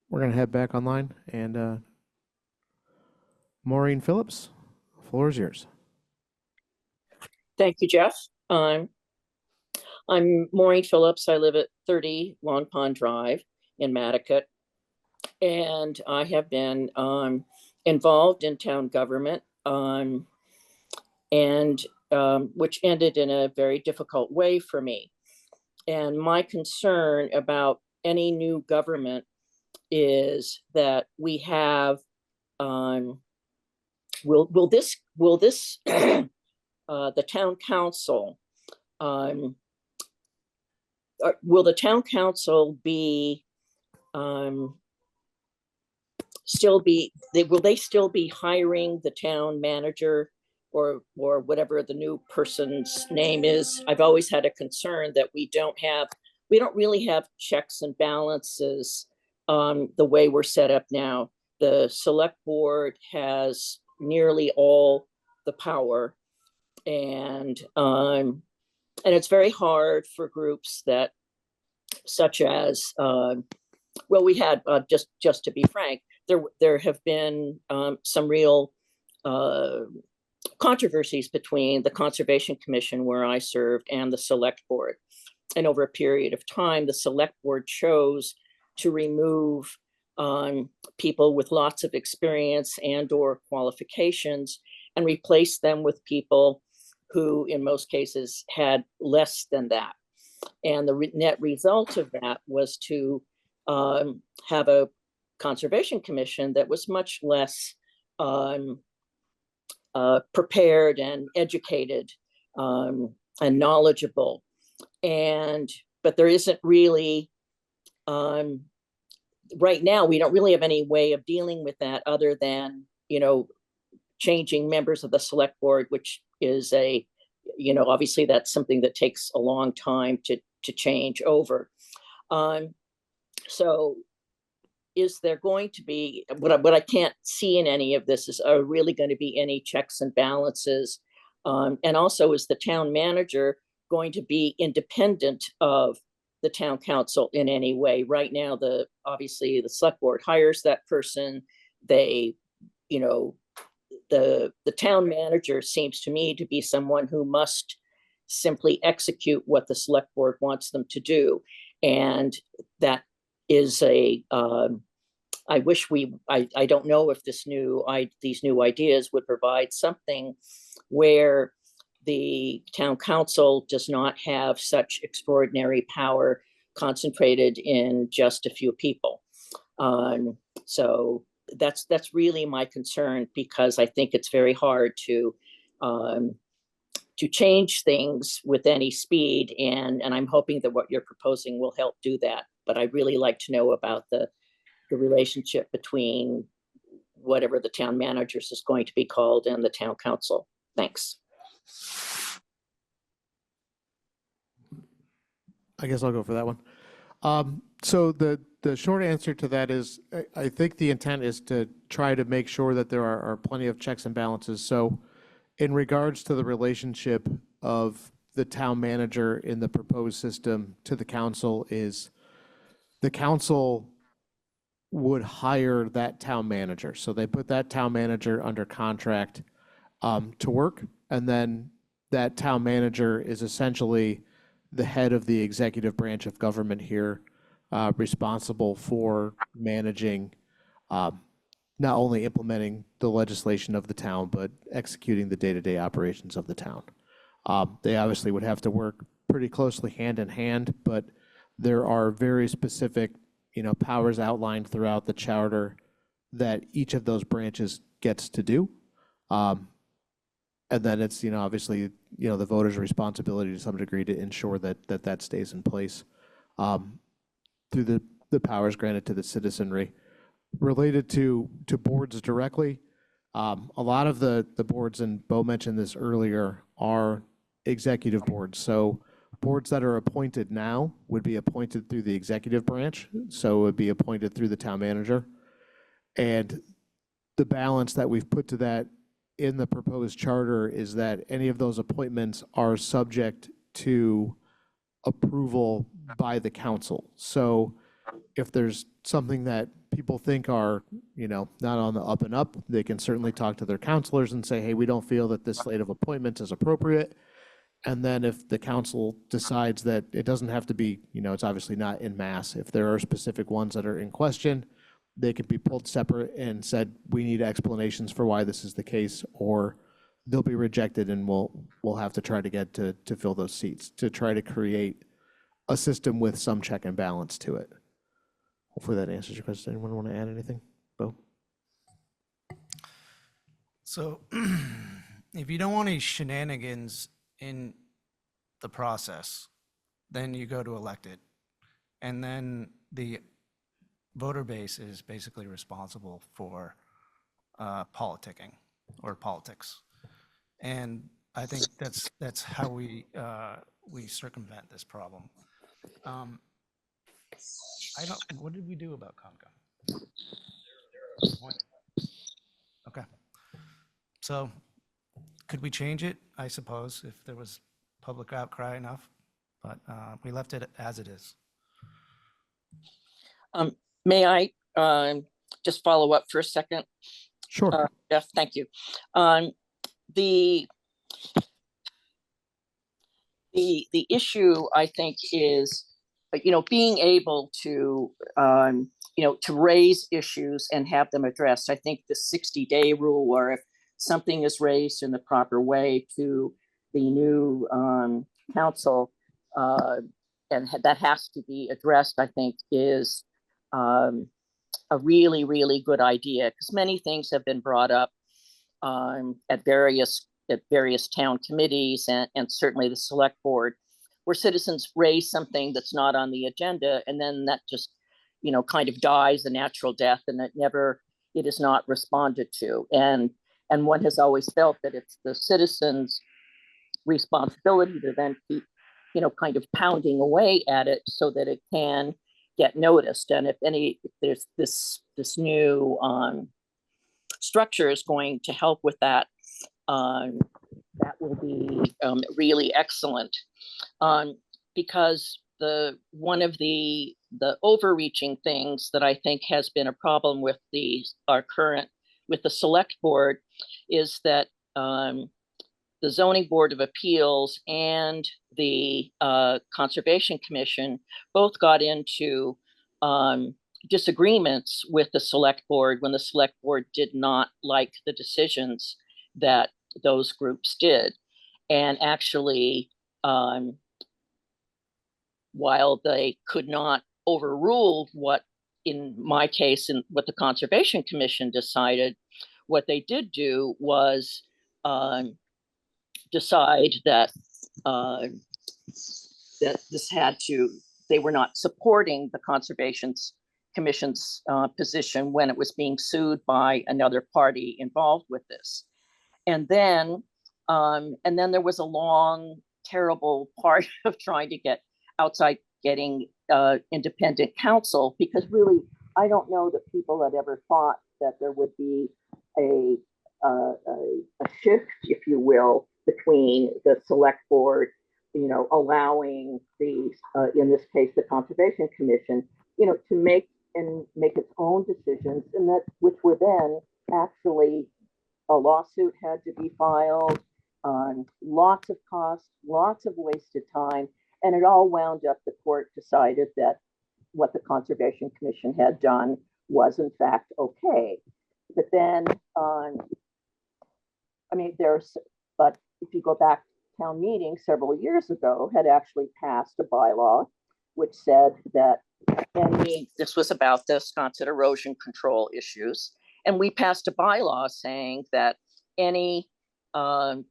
We're going to head back online, and Maureen Phillips, the floor is yours. Thank you, Jeff. I'm Maureen Phillips. I live at 30 Long Pond Drive in Matticut, and I have been involved in town government, which ended in a very difficult way for me. And my concern about any new government is that we have will this the town council will the town council be will they still be hiring the town manager or whatever the new person's name is? I've always had a concern that we don't really have checks and balances the way we're set up now. The select board has nearly all the power, and it's very hard for groups that, such as, well, we had just to be frank, there have been some real controversies between the Conservation Commission, where I served, and the Select Board. And over a period of time, the Select Board chose to remove people with lots of experience and or qualifications and replace them with people who in most cases had less than that. And the net result of that was to have a Conservation Commission that was much less prepared and educated and knowledgeable. But there isn't really, right now, we don't really have any way of dealing with that other than, changing members of the select board, which is obviously that's something that takes a long time to change over. So is there going to be, what I can't see in any of this is, are really going to be any checks and balances? And also, is the town manager going to be independent of the town council in any way? Right now, obviously the select board hires that person. They, the town manager seems to me to be someone who must simply execute what the select board wants them to do. And that is I don't know if these new ideas would provide something where the town council does not have such extraordinary power concentrated in just a few people. So that's really my concern, because I think it's very hard to change things with any speed, and I'm hoping that what you're proposing will help do that. But I'd really like to know about the relationship between whatever the town managers is going to be called and the town council. Thanks. I guess I'll go for that one. So the short answer to that is, I think the intent is to try to make sure that there are plenty of checks and balances. So in regards to the relationship of the town manager in the proposed system to the council, is the council would hire that town manager. So they put that town manager under contract to work, and then that town manager is essentially the head of the executive branch of government here, responsible for managing, not only implementing the legislation of the town, but executing the day-to-day operations of the town. They obviously would have to work pretty closely hand in hand, but there are very specific, powers outlined throughout the charter that each of those branches gets to do. And then it's, obviously, the voters' responsibility to some degree to ensure that stays in place through the powers granted to the citizenry. Related to boards directly, a lot of the boards, and Bo mentioned this earlier, are executive boards. So boards that are appointed now would be appointed through the executive branch, so it would be appointed through the town manager. And the balance that we've put to that in the proposed charter is that any of those appointments are subject to approval by the council. So if there's something that people think are, not on the up and up, they can certainly talk to their counselors and say, hey, we don't feel that this slate of appointments is appropriate. And then if the council decides that it doesn't have to be, it's obviously not in mass. If there are specific ones that are in question, they could be pulled separate and said, we need explanations for why this is the case, or they'll be rejected and we'll have to try to get to fill those seats to try to create a system with some check and balance to it. Hopefully that answers your question. Anyone want to add anything? Bo? So if you don't want any shenanigans in the process, then you go to elected. And then the voter base is basically responsible for politicking or politics. And I think that's how we circumvent this problem. What did we do about Concom? Okay. So could we change it? I suppose, if there was public outcry enough, but we left it as it is. May I just follow up for a second? Sure. Jeff, thank you. The issue, I think, is, being able to, to raise issues and have them addressed. I think the 60-day rule, or if something is raised in the proper way to the new council, and that has to be addressed, I think is a really, really good idea, because many things have been brought up at various town committees and certainly the select board, where citizens raise something that's not on the agenda, and then that just, kind of dies a natural death, and it is not responded to. And one has always felt that it's the citizens' responsibility to then keep, kind of pounding away at it so that it can get noticed. And if there's this new structure is going to help with that, that will be really excellent, because one of the overreaching things that I think has been a problem with the select board is that the Zoning Board of Appeals and the Conservation Commission both got into disagreements with the select board when the select board did not like the decisions that those groups did. And actually, while they could not overrule what, in my case, and what the Conservation Commission decided, what they did do was decide that they were not supporting the Conservation Commission's position when it was being sued by another party involved with this. And then there was a long, terrible part of trying to get outside getting independent counsel, because really, I don't know that people had ever thought that there would be a shift, if you will, between the select board, you know, allowing the, in this case, the Conservation Commission, you know, to make its own decisions, and that, which were then actually, a lawsuit had to be filed, lots of costs, lots of wasted time, and it all wound up, the court decided that what the Conservation Commission had done was in fact okay. But then, I mean, but if you go back, town meeting several years ago had actually passed a bylaw which said that this was about the Wisconsin erosion control issues. And we passed a bylaw saying that any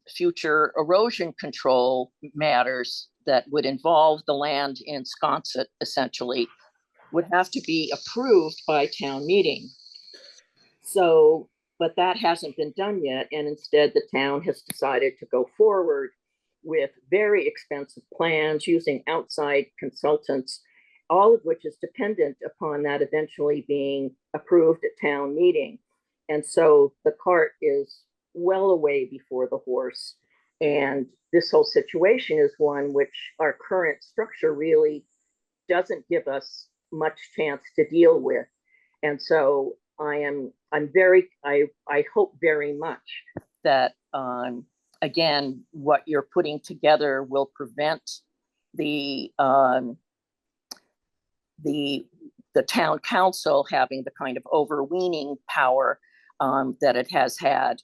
future erosion control matters that would involve the land in Wisconsin essentially would have to be approved by town meeting. So, but that hasn't been done yet. And instead the town has decided to go forward with very expensive plans using outside consultants, all of which is dependent upon that eventually being approved at town meeting. And so the cart is well away before the horse. And this whole situation is one which our current structure really doesn't give us much chance to deal with. And so I hope very much that, again, what you're putting together will prevent the town council having the kind of overweening power that it has had,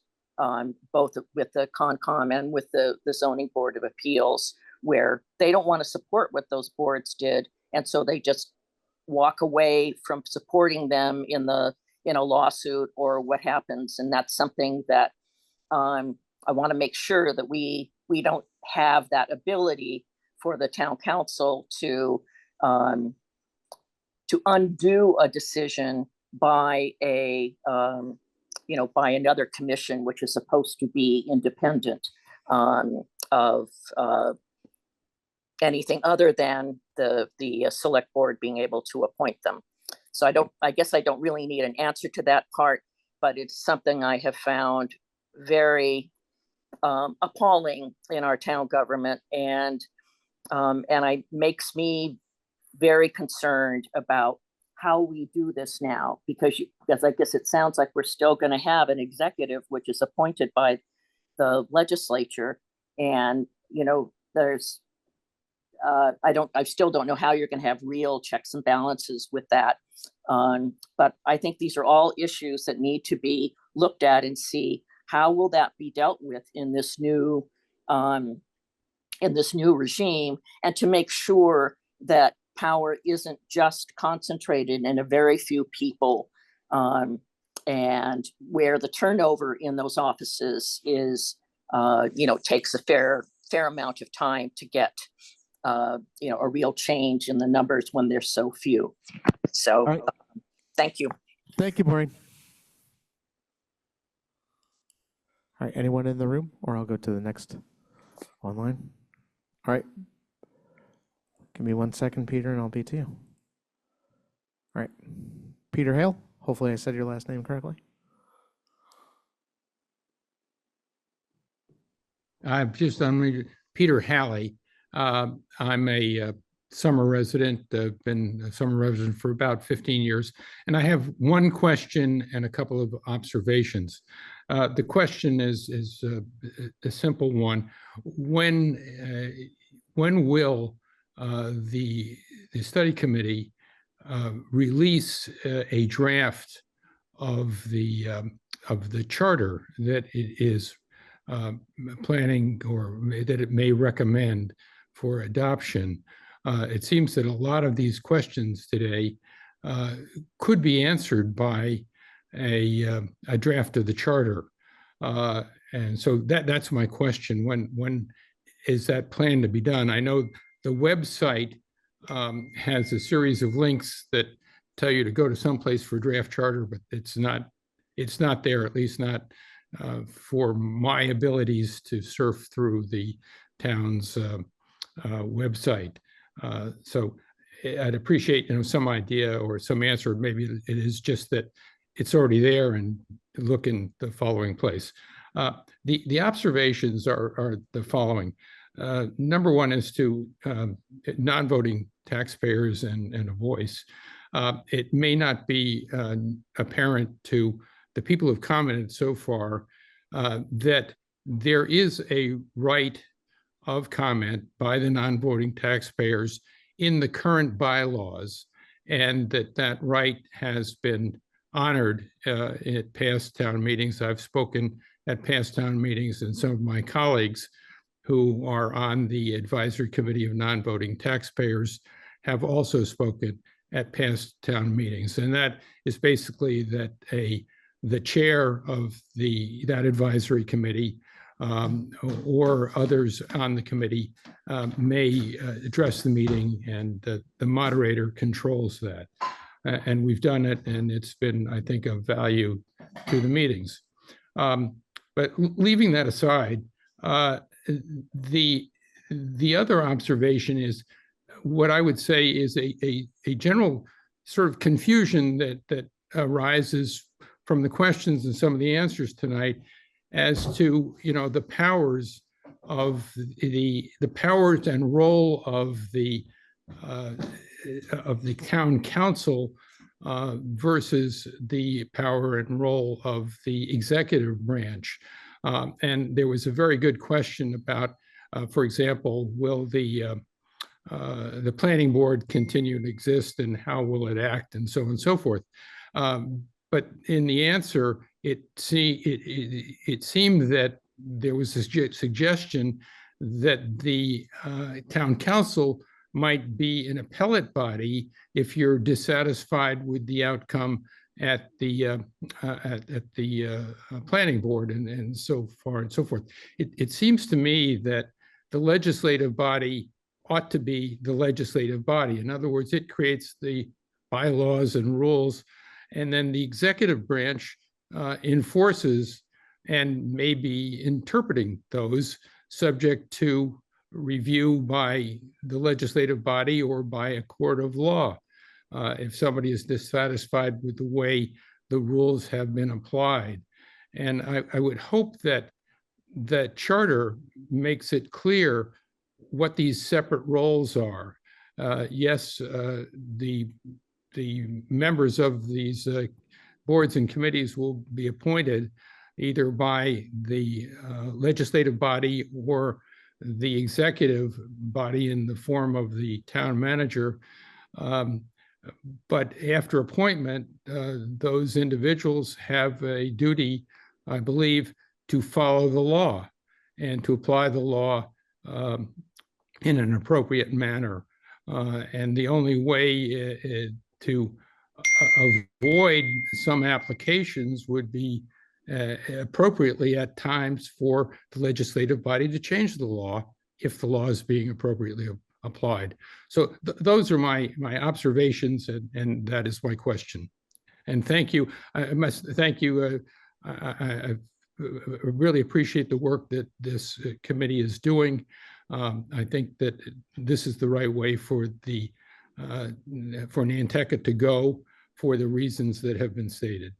both with the Concom and with the Zoning Board of Appeals, where they don't want to support what those boards did, and so they just walk away from supporting them in a lawsuit or what happens. And that's something that I want to make sure that we don't have that ability for the town council to undo a decision by by another commission, which is supposed to be independent of anything other than the select board being able to appoint them. So I guess I don't really need an answer to that part, but it's something I have found very appalling in our town government, and it makes me very concerned about how we do this now, because I guess it sounds like we're still going to have an executive which is appointed by the legislature, and there's I still don't know how you're going to have real checks and balances with that. But I think these are all issues that need to be looked at and see how will that be dealt with in this new regime, and to make sure that power isn't just concentrated in a very few people, and where the turnover in those offices is, takes a fair amount of time to get a real change in the numbers when there's so few. So, right. Thank you. Thank you, Maureen. All right, anyone in the room, or I'll go to the next online. All right. Give me 1 second, Peter, and I'll be to you. All right. Peter Hale, hopefully I said your last name correctly. I'm Peter Halley. I'm a summer resident. I've been a summer resident for about 15 years. And I have one question and a couple of observations. The question is a simple one. When will the study committee release a draft of the charter that it is planning, or that it may recommend for adoption? It seems that a lot of these questions today could be answered by a draft of the charter. And so that's my question. When is that plan to be done? I know the website has a series of links that tell you to go to someplace for a draft charter, but it's not there, at least not for my abilities to surf through the town's website. So I'd appreciate, some idea or some answer. Maybe it is just that it's already there and look in the following place. The observations are the following. Number one is to non-voting taxpayers and a voice. It may not be apparent to the people who've commented so far that there is a right of comment by the non-voting taxpayers in the current bylaws, and that right has been honored at past town meetings. I've spoken at past town meetings, and some of my colleagues who are on the advisory committee of non-voting taxpayers have also spoken at past town meetings. And that is basically that the chair of that advisory committee or others on the committee may address the meeting, and the moderator controls that. And we've done it, and it's been, I think, of value to the meetings. But leaving that aside, the other observation is what I would say is a general sort of confusion that arises from the questions and some of the answers tonight as to the powers of the powers and role of the town council versus the power and role of the executive branch. And there was a very good question about, for example, will the planning board continue to exist, and how will it act, and so on and so forth. But in the answer, it seemed that there was a suggestion that the town council might be an appellate body if you're dissatisfied with the outcome at the planning board, and so far and so forth. It seems to me that the legislative body ought to be the legislative body. In other words, it creates the bylaws and rules, and then the executive branch enforces and may be interpreting those, subject to review by the legislative body or by a court of law. If somebody is dissatisfied with the way the rules have been applied. And I would hope that the charter makes it clear what these separate roles are. Yes, the members of these boards and committees will be appointed either by the legislative body or the executive body in the form of the town manager. But after appointment, those individuals have a duty, I believe, to follow the law and to apply the law in an appropriate manner. And the only way to avoid some applications would be appropriately at times for the legislative body to change the law if the law is being appropriately applied. So those are my observations, and that is my question. And thank you. I must thank you. I really appreciate the work that this committee is doing. I think that this is the right way for Nantucket to go for the reasons that have been stated.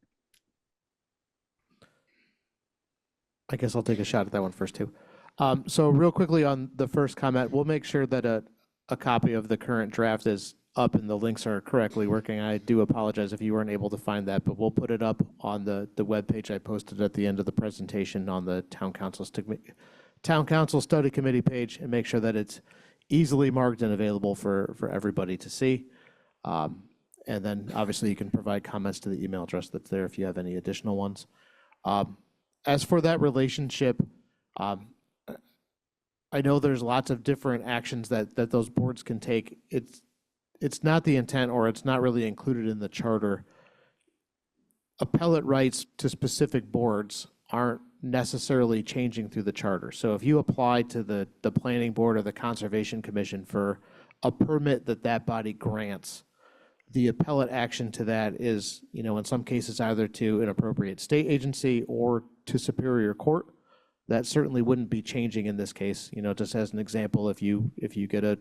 I guess I'll take a shot at that one first too. So real quickly on the first comment, we'll make sure that a copy of the current draft is up and the links are correctly working. I do apologize if you weren't able to find that, but we'll put it up on the webpage I posted at the end of the presentation on the Town Council Study Committee page, and make sure that it's easily marked and available for everybody to see. And then obviously you can provide comments to the email address that's there if you have any additional ones. As for that relationship, I know there's lots of different actions that those boards can take. It's not the intent, or it's not really included in the charter. Appellate rights to specific boards aren't necessarily changing through the charter. So if you apply to the planning board or the conservation commission for a permit that body grants, the appellate action to that is, in some cases either to an appropriate state agency or to Superior Court. That certainly wouldn't be changing in this case. Just as an example, if you get a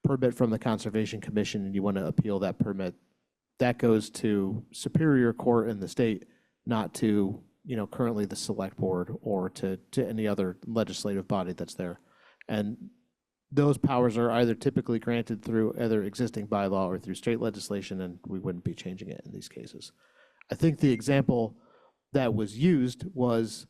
permit from the Conservation Commission and you want to appeal that permit, that goes to Superior Court in the state, not to, currently the Select Board or to any other legislative body that's there. And those powers are either typically granted through either existing bylaw or through state legislation, and we wouldn't be changing it in these cases. I think the example that was used was,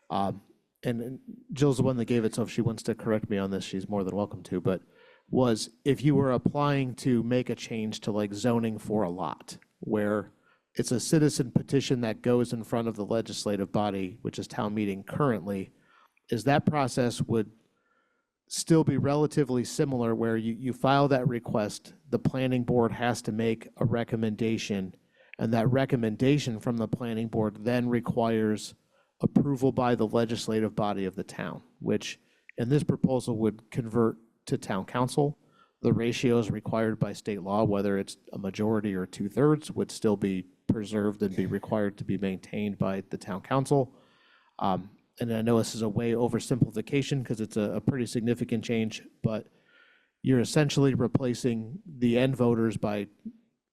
and Jill's the one that gave it, so if she wants to correct me on this, she's more than welcome to, but was if you were applying to make a change to like zoning for a lot, where it's a citizen petition that goes in front of the legislative body, which is town meeting currently, is that process would still be relatively similar, where you file that request, the planning board has to make a recommendation, and that recommendation from the planning board then requires approval by the legislative body of the town, which in this proposal would convert to town council. The ratios required by state law, whether it's a majority or 2/3, would still be preserved and be required to be maintained by the town council. And I know this is a way oversimplification because it's a pretty significant change, but you're essentially replacing the end voters by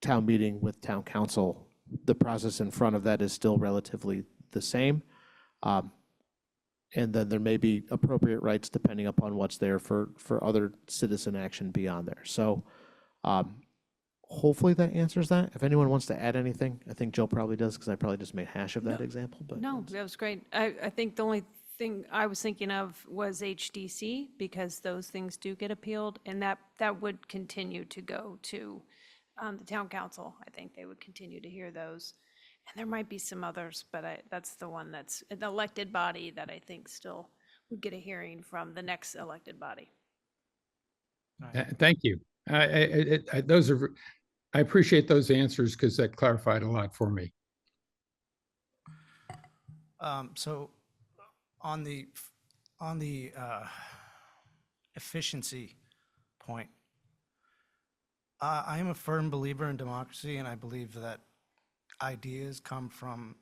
town meeting with town council. The process in front of that is still relatively the same. And then there may be appropriate rights depending upon what's there for other citizen action beyond there. So hopefully that answers that. If anyone wants to add anything, I think Jill probably does, because I probably just made hash of that example. But No, that was great. I think the only thing I was thinking of was HDC, because those things do get appealed, and that would continue to go to the town council. I think they would continue to hear those. And there might be some others, but that's the one that's an elected body that I think still would get a hearing from the next elected body. Thank you. I appreciate those answers because that clarified a lot for me. So on the efficiency point, I am a firm believer in democracy, and I believe that ideas come from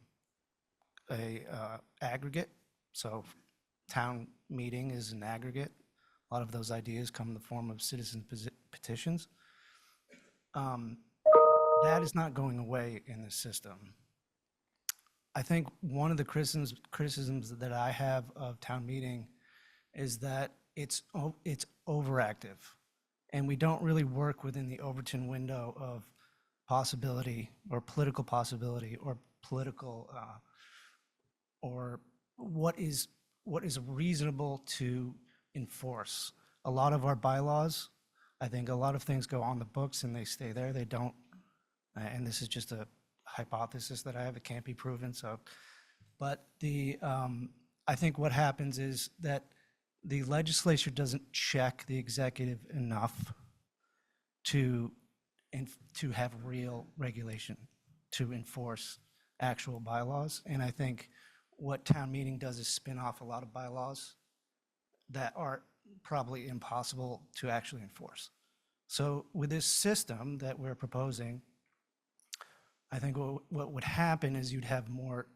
a aggregate. So town meeting is an aggregate. A lot of those ideas come in the form of citizen petitions. That is not going away in this system. I think one of the criticisms that I have of town meeting is that it's overactive, and we don't really work within the Overton window of possibility or political possibility or political or what is reasonable to enforce. A lot of our bylaws, I think a lot of things go on the books and they stay there. They don't, and this is just a hypothesis that I have, it can't be proven. So, but I think what happens is that the legislature doesn't check the executive enough to have real regulation, to enforce actual bylaws. And I think what town meeting does is spin off a lot of bylaws that are probably impossible to actually enforce. So with this system that we're proposing, I think what would happen is you'd have more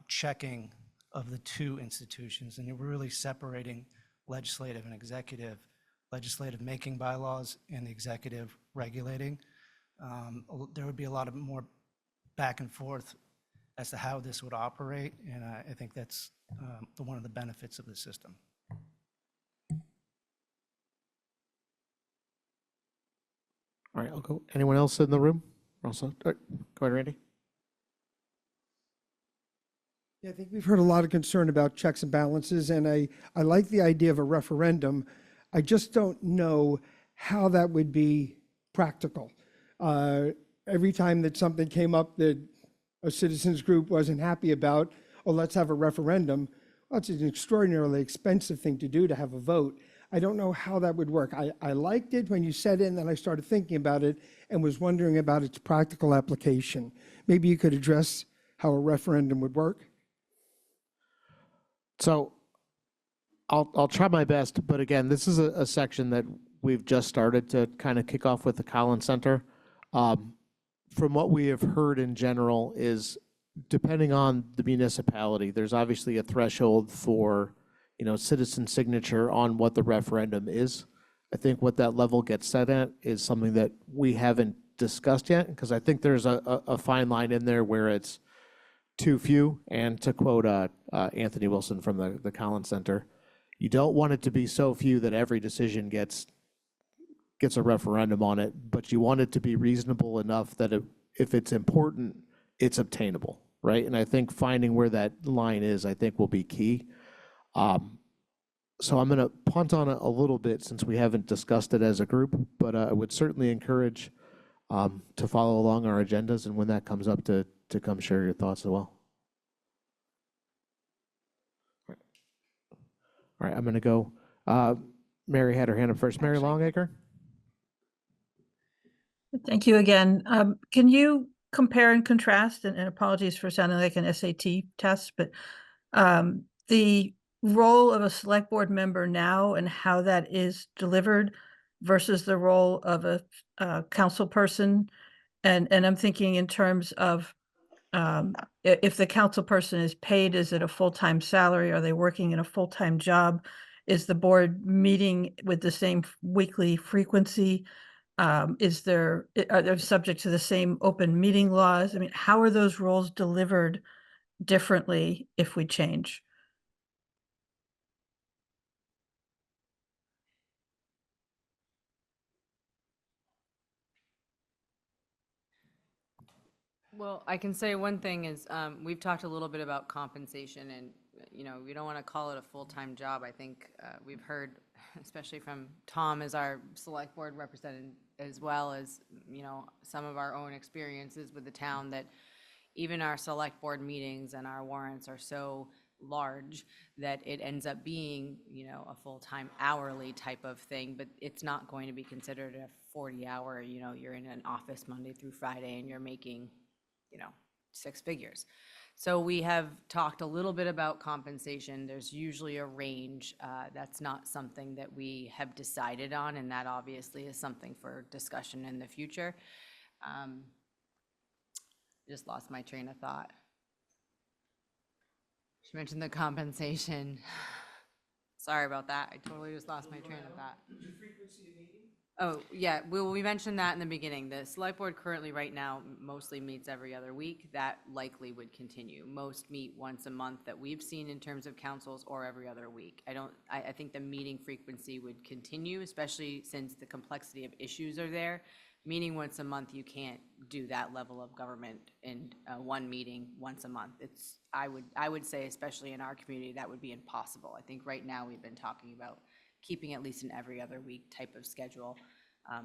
checking of the two institutions, and you're really separating legislative and executive, legislative making bylaws and the executive regulating. There would be a lot of more back and forth as to how this would operate, and I think that's one of the benefits of the system. all right, I'll go. Anyone else in the room? Also, all right, go ahead, Randy. Yeah, I think we've heard a lot of concern about checks and balances, and I like the idea of a referendum. I just don't know how that would be practical. Every time that something came up that a citizens group wasn't happy about, oh, let's have a referendum. Well, it's an extraordinarily expensive thing to do, to have a vote. I don't know how that would work. I liked it when you said it, and then I started thinking about it and was wondering about its practical application. Maybe you could address how a referendum would work? So I'll try my best, but again, this is a section that we've just started to kind of kick off with the Collins Center. From what we have heard in general is, depending on the municipality, there's obviously a threshold for, citizen signature on what the referendum is. I think what that level gets set at is something that we haven't discussed yet, because I think there's a fine line in there where it's too few. And to quote Anthony Wilson from the Collins Center, you don't want it to be so few that every decision gets a referendum on it, but you want it to be reasonable enough that if it's important, it's obtainable, right? And I think finding where that line is, I think will be key. So I'm going to punt on it a little bit since we haven't discussed it as a group, but I would certainly encourage to follow along our agendas, and when that comes up, to come share your thoughts as well. All right, I'm going to go. Mary had her hand up first. Mary Longacre? Thank you again. Can you compare and contrast, and apologies for sounding like an SAT test, but the role of a select board member now and how that is delivered versus the role of a council person? And I'm thinking in terms of if the council person is paid, is it a full-time salary? Are they working in a full-time job? Is the board meeting with the same weekly frequency? Are they subject to the same open meeting laws? I mean, how are those roles delivered differently if we change? Well, I can say one thing is, we've talked a little bit about compensation and, we don't want to call it a full-time job. I think we've heard, especially from Tom as our select board representative, as well as, some of our own experiences with the town, that even our select board meetings and our warrants are so large that it ends up being, a full-time hourly type of thing, but it's not going to be considered a 40-hour, you're in an office Monday through Friday and you're making, 6 figures. So we have talked a little bit about compensation. There's usually a range. That's not something that we have decided on, and that obviously is something for discussion in the future. Just lost my train of thought. She mentioned the compensation. Sorry about that. I totally just lost my train of thought. Oh, yeah, we mentioned that in the beginning. The select board currently right now mostly meets every other week. That likely would continue. Most meet once a month that we've seen in terms of councils, or every other week. I think the meeting frequency would continue, especially since the complexity of issues are there. Meeting once a month, you can't do that level of government in one meeting once a month. I would say, especially in our community, that would be impossible. I think right now we've been talking about keeping at least an every other week type of schedule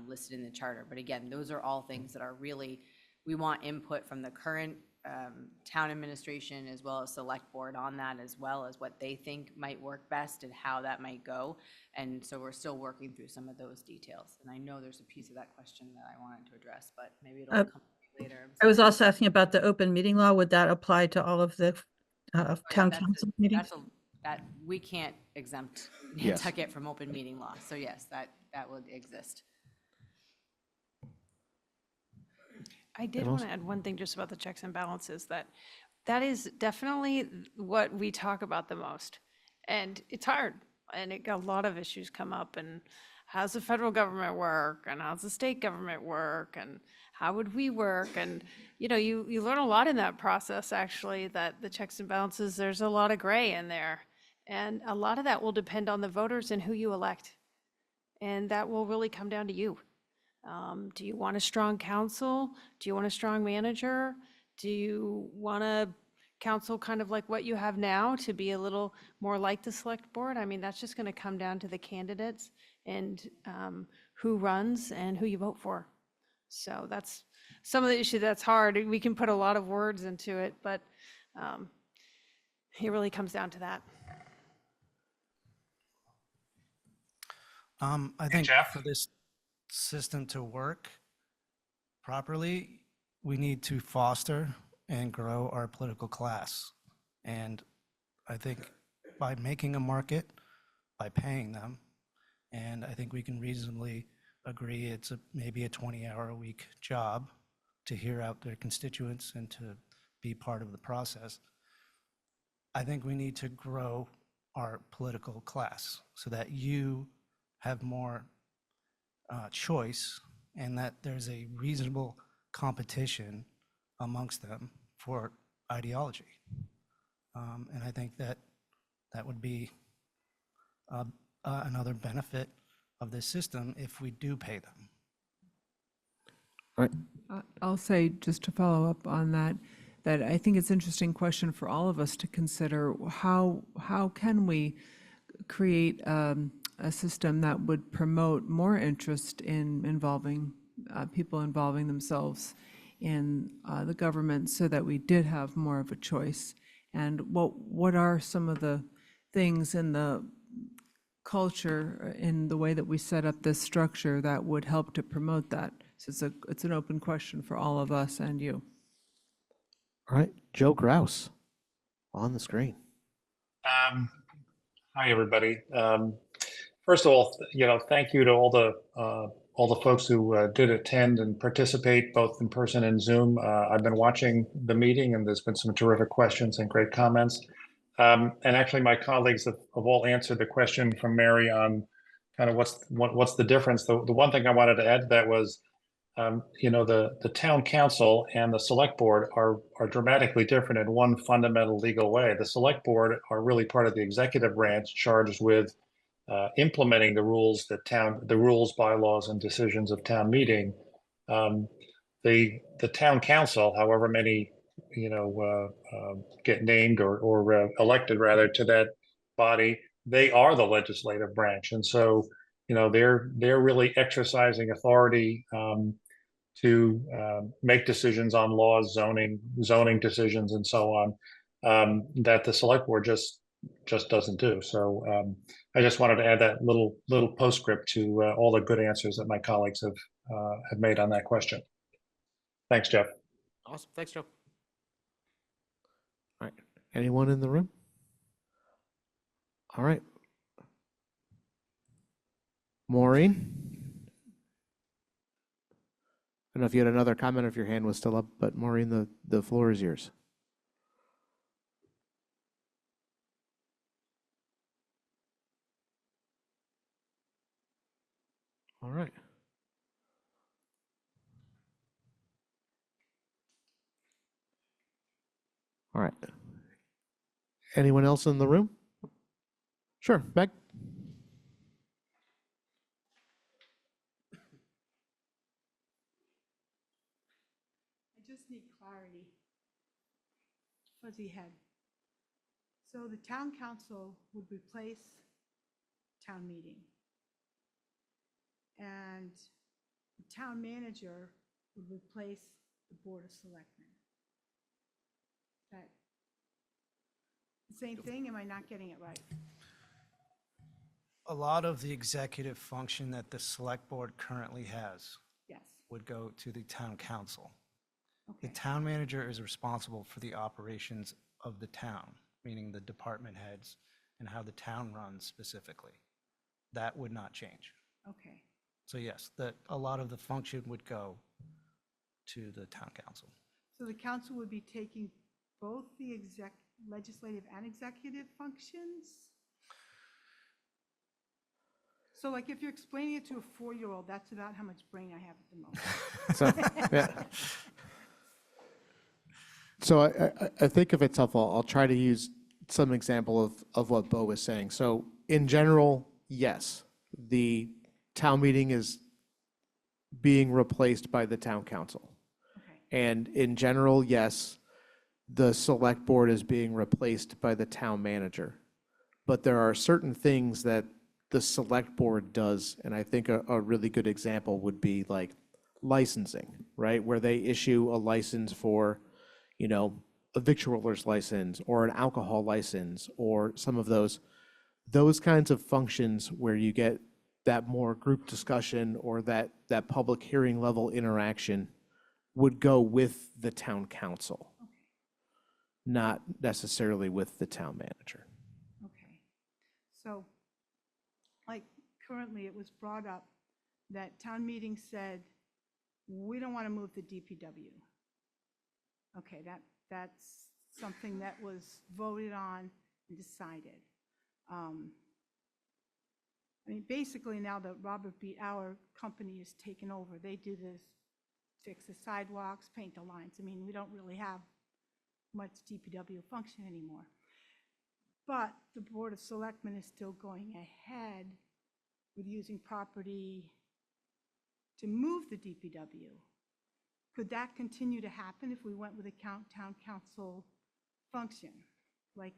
listed in the charter. But again, those are all things that are really, we want input from the current town administration as well as select board on that, as well as what they think might work best and how that might go. And so we're still working through some of those details. And I know there's a piece of that question that I wanted to address, but maybe it'll come later. I was also asking about the open meeting law. Would that apply to all of the town council meetings? That we can't exempt Yes. Nantucket from open meeting law. So yes, that would exist. I did want to add one thing just about the checks and balances, that is definitely what we talk about the most. And it's hard, and a lot of issues come up, and how's the federal government work, and how's the state government work, and how would we work? And, you learn a lot in that process, actually, that the checks and balances, there's a lot of gray in there. And a lot of that will depend on the voters and who you elect. And that will really come down to you. Do you want a strong council? Do you want a strong manager? Do you want a council kind of like what you have now to be a little more like the select board? I mean, that's just going to come down to the candidates and who runs and who you vote for. So that's some of the issue that's hard. We can put a lot of words into it, but it really comes down to that. I think for this system to work properly, we need to foster and grow our political class. And I think by making a market, by paying them, and I think we can reasonably agree it's maybe a 20-hour-a-week job to hear out their constituents and to be part of the process. I think we need to grow our political class so that you have more choice and that there's a reasonable competition amongst them for ideology. And I think that that would be another benefit of this system if we do pay them. All right. I'll say, just to follow up on that, that I think it's an interesting question for all of us to consider. How can we create a system that would promote more interest in involving people involving themselves in the government so that we did have more of a choice? And what are some of the things in the culture, in the way that we set up this structure, that would help to promote that? So it's an open question for all of us and you. All right, Joe Grouse on the screen. Hi, everybody. First of all, thank you to all the folks who did attend and participate, both in person and Zoom. I've been watching the meeting, and there's been some terrific questions and great comments. And actually, my colleagues have all answered the question from Mary on kind of what's the difference. The one thing I wanted to add to that was, the town council and the select board are dramatically different in one fundamental legal way. The select board are really part of the executive branch charged with implementing the rules, bylaws, and decisions of town meeting. The town council, however many get named or elected rather to that body, they are the legislative branch, and so they're really exercising authority to make decisions on laws, zoning decisions, and so on, that the select board just doesn't do. So I just wanted to add that little postscript to all the good answers that my colleagues have made on that question. Thanks, Jeff. Awesome. Thanks, Joe. All right. Anyone in the room? All right. Maureen? I don't know if you had another comment or if your hand was still up, but Maureen, the floor is yours. All right. All right. Anyone else in the room? Sure, Meg. I just need clarity. Fuzzy head. So the town council would replace town meeting. And the town manager would replace the board of selectmen. That the same thing? Am I not getting it right? A lot of the executive function that the select board currently has Yes. would go to the town council. The Okay. town manager is responsible for the operations of the town, meaning the department heads and how the town runs specifically. That would not change. Okay. So yes, a lot of the function would go to the town council. So the council would be taking both the legislative and executive functions? So like if you're explaining it to a 4-year-old, that's about how much brain I have at the moment. So, yeah. So I think if it's helpful, I'll try to use some example of what Bo was saying. So in general, yes, the town meeting is being replaced by the town council. Okay. And in general, yes, the select board is being replaced by the town manager. But there are certain things that the select board does, and I think a really good example would be like licensing, right? Where they issue a license for, a victualler's license or an alcohol license or some of those kinds of functions where you get that more group discussion or that public hearing level interaction would go with the town council, not necessarily with the town manager. Okay. So, like, currently it was brought up that town meeting said, we don't want to move the DPW. Okay, that's something that was voted on and decided. I mean, basically now that Robert B. Our company has taken over, they do this, fix the sidewalks, paint the lines. I mean, we don't really have much DPW function anymore. But the Board of Selectmen is still going ahead with using property to move the DPW. Could that continue to happen if we went with a town council function? Like,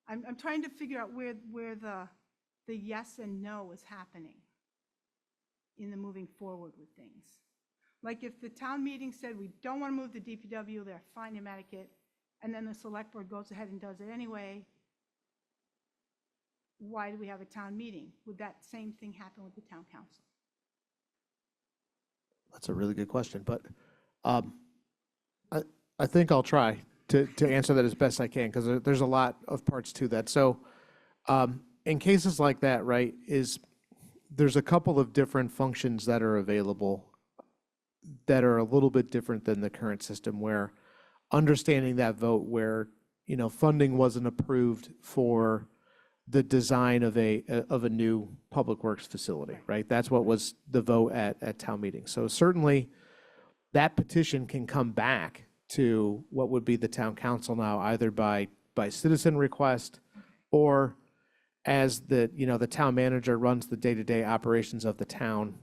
I'm trying to figure out where the yes and no is happening in the moving forward with things. Like if the town meeting said, we don't want to move the DPW, they're fine in Nantucket, and then the select board goes ahead and does it anyway, why do we have a town meeting? Would that same thing happen with the town council? That's a really good question, but I think I'll try to answer that as best I can, because there's a lot of parts to that. So in cases like that, right, there's a couple of different functions that are available that are a little bit different than the current system, where understanding that vote where, you know, funding wasn't approved for the design of a new public works facility, right? That's what was the vote at town meeting. So certainly that petition can come back to what would be the town council now, either by citizen request, or as the town manager runs the day-to-day operations of the town,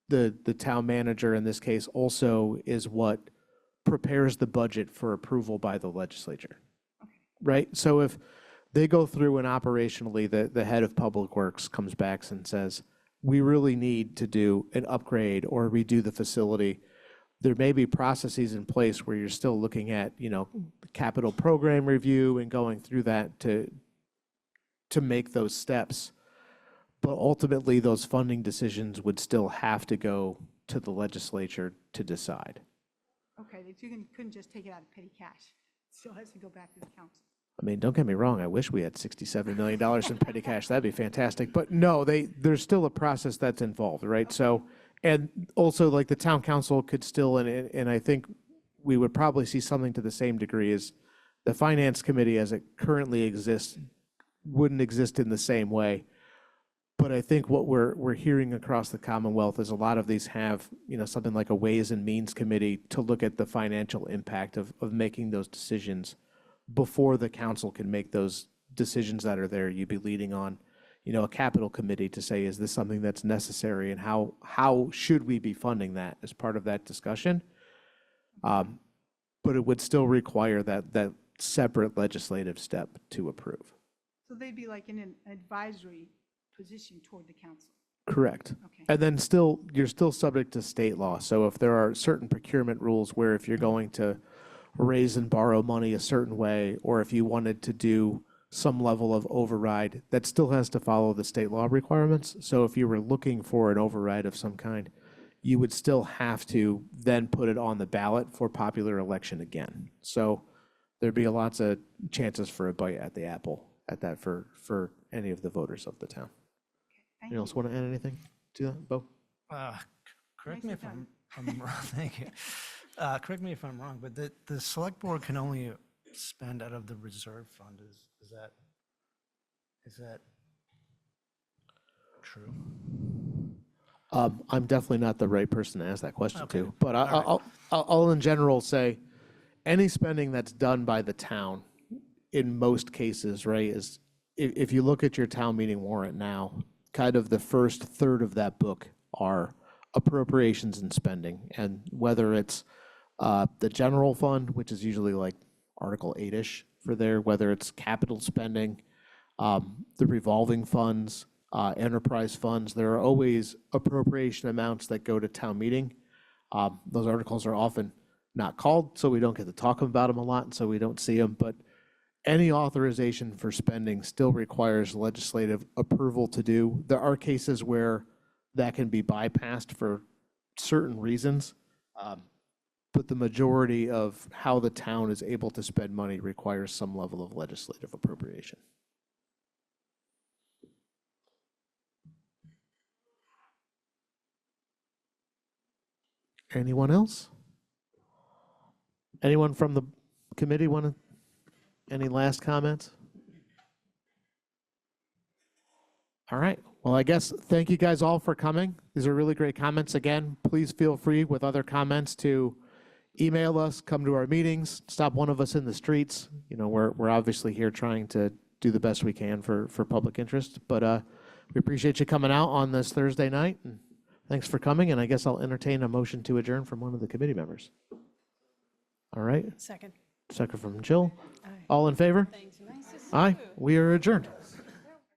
the town manager in this case also is what prepares the budget for approval by the legislature, right? So if they go through and operationally the head of public works comes back and says, we really need to do an upgrade or redo the facility, there may be processes in place where you're still looking at, you know, capital program review and going through that to make those steps. But ultimately, those funding decisions would still have to go to the legislature to decide. Okay, that you couldn't just take it out of petty cash. It still has to go back to the council. I mean, don't get me wrong, I wish we had $67 million in petty cash. That'd be fantastic. But no, there's still a process that's involved, right? Okay. So, and also like the town council could still, and I think we would probably see something to the same degree as the finance committee as it currently exists wouldn't exist in the same way. But I think what we're hearing across the Commonwealth is a lot of these have, you know, something like a Ways and Means Committee to look at the financial impact of making those decisions before the council can make those decisions that are there. You'd be leading on, you know, a capital committee to say, is this something that's necessary, and how should we be funding that as part of that discussion? But it would still require that separate legislative step to approve. So they'd be like in an advisory position toward the council. Correct. Okay. And then you're still subject to state law. So if there are certain procurement rules where if you're going to raise and borrow money a certain way, or if you wanted to do some level of override, that still has to follow the state law requirements. So if you were looking for an override of some kind, you would still have to then put it on the ballot for popular election again. So there'd be lots of chances for a bite at the apple at that for any of the voters of the town. Thank Anyone else want to add anything to that, Bo? Correct me if Nicely I'm wrong. Thank you. Correct me if I'm wrong, but the select board can only spend out of the reserve fund. Is that true? I'm definitely not the right person to ask that question Okay. to, but All I'll in general say any spending that's done by the town in most cases, right, is if you look at your town meeting warrant now, kind of the first third of that book are appropriations and spending, and whether it's the general fund, which is usually like Article 8-ish for there, whether it's capital spending, the revolving funds, enterprise funds, there are always appropriation amounts that go to town meeting. Those articles are often not called, so we don't get to talk about them a lot, and so we don't see them, but any authorization for spending still requires legislative approval to do. There are cases where that can be bypassed for certain reasons, but the majority of how the town is able to spend money requires some level of legislative appropriation. Anyone else? Anyone from the committee want to? Any last comments? All right. Well, I guess thank you guys all for coming. These are really great comments. Again, please feel free with other comments to email us, come to our meetings, stop one of us in the streets. You know, we're obviously here trying to do the best we can for public interest. But we appreciate you coming out on this Thursday night. And thanks for coming. And I guess I'll entertain a motion to adjourn from one of the committee members. All right. Second. Second from Jill. Aye. All in favor? Thanks. Nice to see Aye. you. We are adjourned.